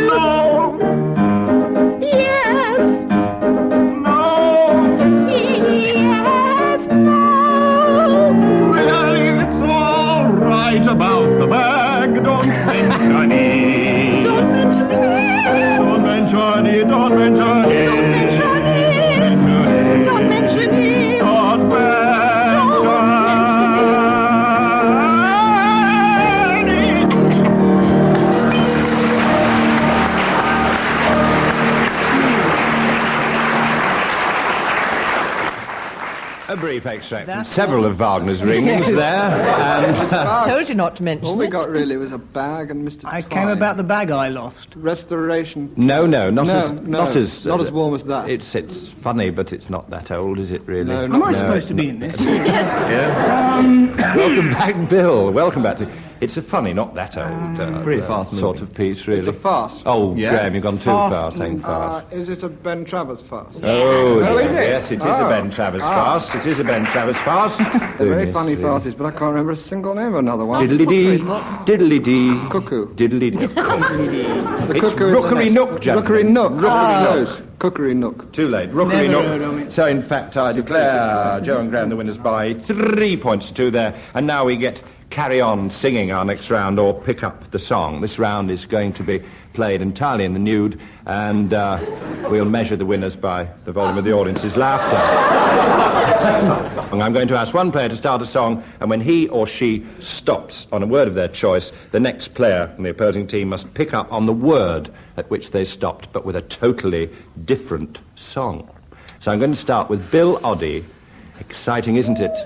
No. Yes. No. Yes. No. Really, it's all right about the bag. Don't mention it. Don't mention it. Don't mention it. Don't mention it. Don't mention it. Don't mention A brief extract from several of Wagner's rings there. And, Told you not to mention All we it. got really was a bag and Mr. I Twine. came about the bag I lost. Restoration. not as not as warm as that. It's funny, but it's not that old, is it really? No, Am I supposed to be in this? Welcome back, Bill. Welcome back to. It's a funny, not that old, Pretty fast sort of piece, really. It's a farce. Oh, Yes. Graham, you've gone too far saying farce. Is it a Ben Travers farce? Oh, is it? yes, it is a Ben Travers farce. It is a Ben Travers farce. They're very funny farces, but I can't remember a single name of another one. Diddly-dee, diddly-dee. Cuckoo. Diddly-dee. The It's cuckoo is the Rookery next. Nook, gentlemen. Rookery Nook. Rookery knows. Cookery Nook. Too late. Rookery Never Nook. heard of it. So, in fact, I declare Joe and Graham the winners by 3 points to 2 there. And now we get carry on singing our next round or pick up the song. This round is going to be played entirely in the nude, and we'll measure the winners by the volume of the audience's laughter. And I'm going to ask one player to start a song, and when he or she stops on a word of their choice, the next player in the opposing team must pick up on the word at which they stopped, but with a totally different song. So I'm going to start with Bill Oddie. Exciting, isn't it?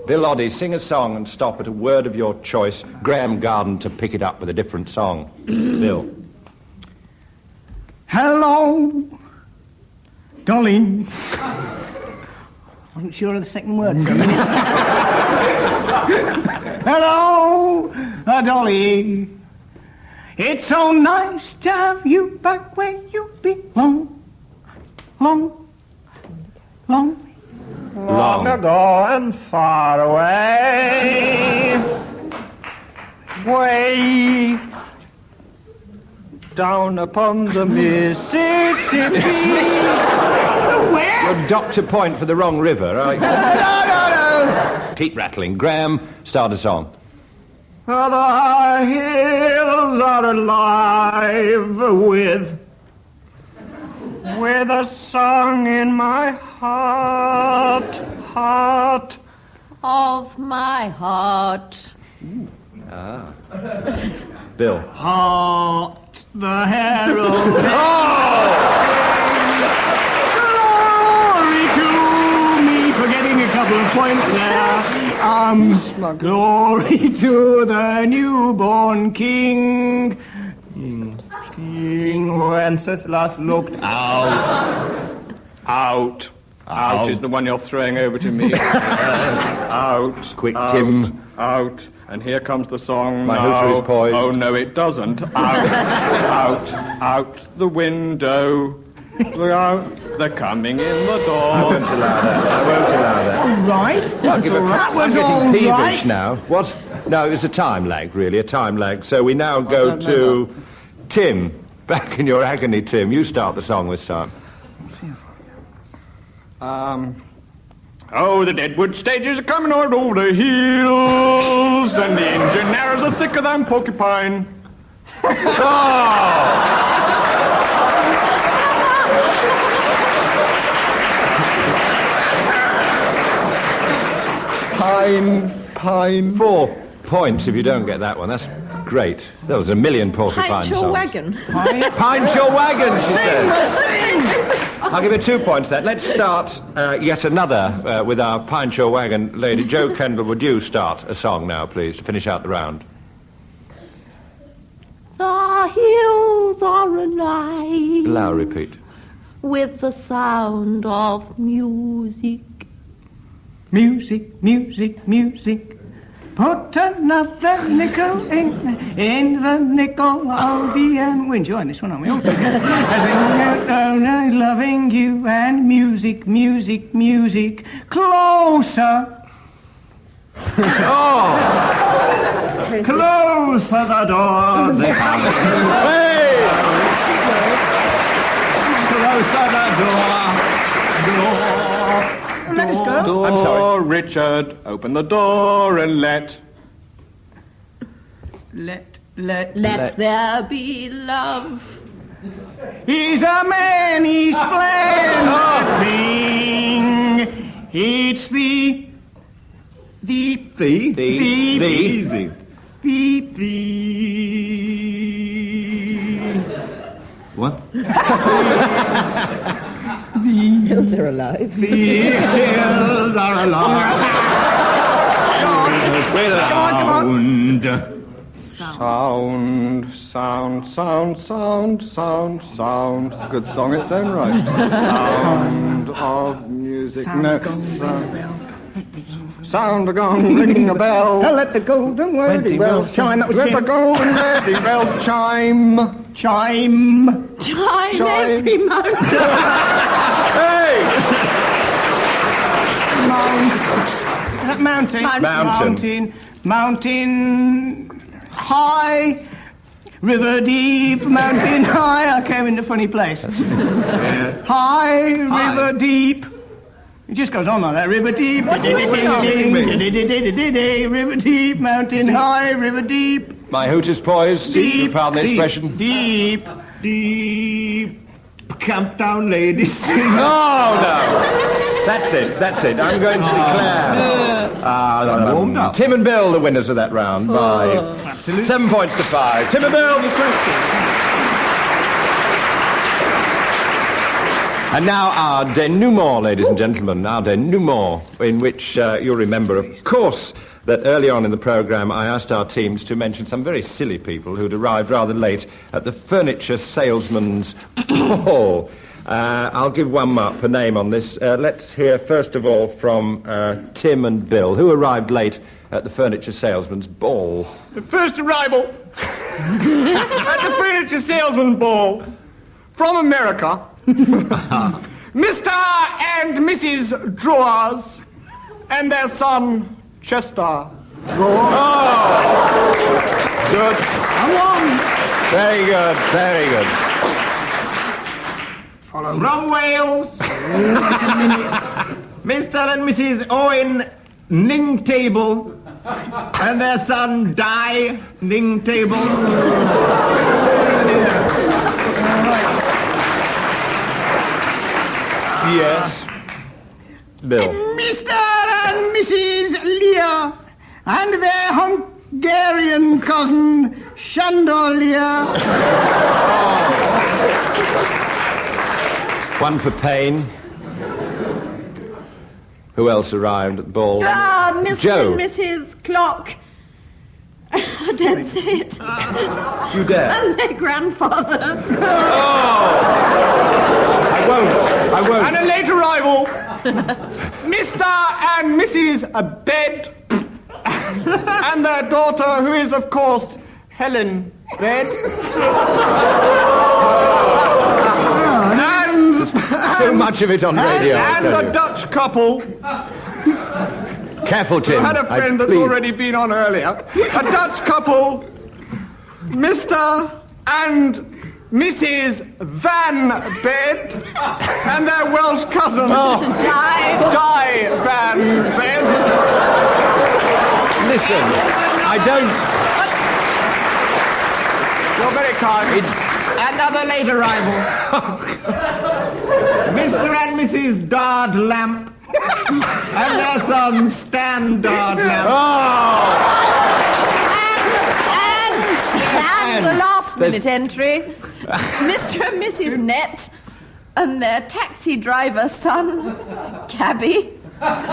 Bill Oddie, sing a song and stop at a word of your choice. Graham Garden to pick it up with a different song. Bill. Hello, darling. wasn't sure of the second word for a minute. Hello, Dolly. It's so nice to have you back where you belong. Long ago and far away. Way down upon the Mississippi. Where? You're Dr. Point for the wrong river, right? No. Keep rattling. Graham, start a song. The hills are alive with a song in my heart of my heart. Ah. Bill. Heart, the herald. Glory to me for getting a couple of points there. Glory to the newborn king. King Wenceslas looked out is the one you're throwing over to me. Out. Quick, Tim. Out. And here comes the song My now. hooter is poised. Oh, no, it doesn't. Out the window. Look out. They're coming in the door. I won't allow that. All right. I'll give a That was I'm getting all peevish right. now. What? No, it's a time lag, really, a time lag. So we now go to Tim. Back in your agony, Tim. You start the song this time. Oh, the Deadwood stages are coming out over the hills, and the engineers are thicker than porcupine. Pine. 4 points if you don't get that one. That's great. There was a million porcupine Pint your songs. wagon. Pint your wagon, she says. I'll give you 2 points there. Let's start yet another with our Pint Your Wagon lady. Joe Kendall, would you start a song now, please, to finish out the round? The hills are alive Allow repeat. with the sound of music. Music. Put another nickel in the nickel. Oh, dear. We're enjoying this one, aren't we? All together. Loving you and music. Closer. Closer the door. They come. Hey! Closer the door. Let us go. I'm sorry. Richard, open the door and let. Let there be love. He's a many splendid thing. It's the What? Hills are alive. The hills are alive. Sound. It's a good song its own right. Sound of music. Sound of gong ringing a bell. Let the golden wedding bells chime. That was Let the Jim. golden wedding bells chime. Chime. Every mountain. Hey! Mountain. High. River deep, mountain high. I came in a funny place. High, river deep. It just goes on like that. River deep. River deep, mountain high, river deep. My hoot is poised. Deep. Pardon the expression. Deep. Camp down, ladies. No. That's it. I'm going to declare Tim and Bill the winners of that round by 7 points to 5. Tim and Bill. And now our denouement, ladies and gentlemen, our denouement, in which you'll remember, of course, that early on in the programme I asked our teams to mention some very silly people who'd arrived rather late at the furniture salesman's ball. I'll give one mark per name on this. Let's hear first of all from Tim and Bill, who arrived late at the furniture salesman's ball. The first arrival at the furniture salesman's ball from America, Mr. and Mrs. Drawers and their son, Chester Drawers. Oh! Good. Come on. Very good, very good. From Wales, Mr. and Mrs. Owen Ningtable and their son Di Ningtable. Yes. Bill. Mr. and Mrs. Lear and their Hungarian cousin Chandelier. One for Payne. Who else arrived at the ball? Mr. Joe. and Mrs. Clock. I daren't say it. You dare? And their grandfather. I won't. And a late arrival, Mr. and Mrs. Bed and their daughter, who is, of course, Helen Bed. Too much of it on radio. And a Dutch couple. Careful, Tim. I had a friend that's already been on earlier. A Dutch couple, Mr. and Mrs. Van Bed and their Welsh cousin, Di Van Bed. Listen, I don't... You're very kind. Another late arrival. Mr. and Mrs. Dard Lamp and their son Stan Dard Lamp. And a last-minute entry, Mr. and Mrs. Net and their taxi driver son, Cabby. Pathetic.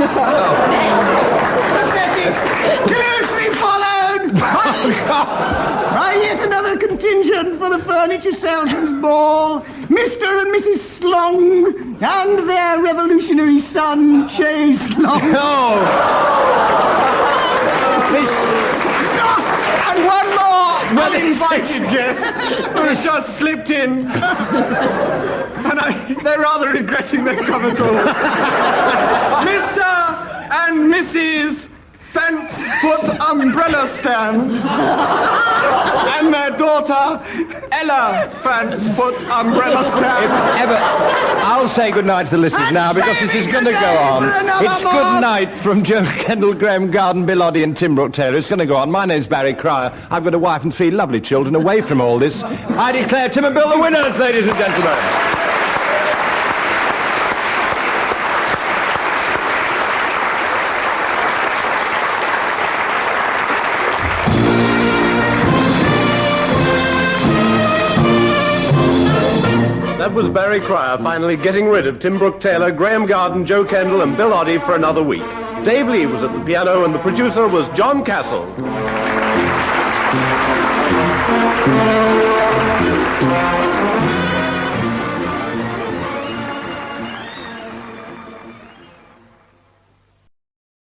Closely followed by yet another contingent for the furniture salesman's ball, Mr. and Mrs. Slong and their revolutionary son, Chase Slong. And one more uninvited guest who has just slipped in. And they're rather regretting they've come at all. Mr. and Mrs. Fence-Foot Umbrella Stand and their daughter, Ella Fence-Foot Umbrella Stand. I'll say goodnight to the listeners now because this is going to go on. It's good night from Joe Kendall, Graham Garden, Bill Oddie and Tim Brooke Taylor. It's going to go on. My name's Barry Cryer. I've got a wife and 3 lovely children away from all this. I declare Tim and Bill the winners, ladies and gentlemen. That was Barry Cryer finally getting rid of Tim Brooke Taylor, Graham Garden, Joe Kendall and Bill Oddie for another week. Dave Lee was at the piano and the producer was John Castles.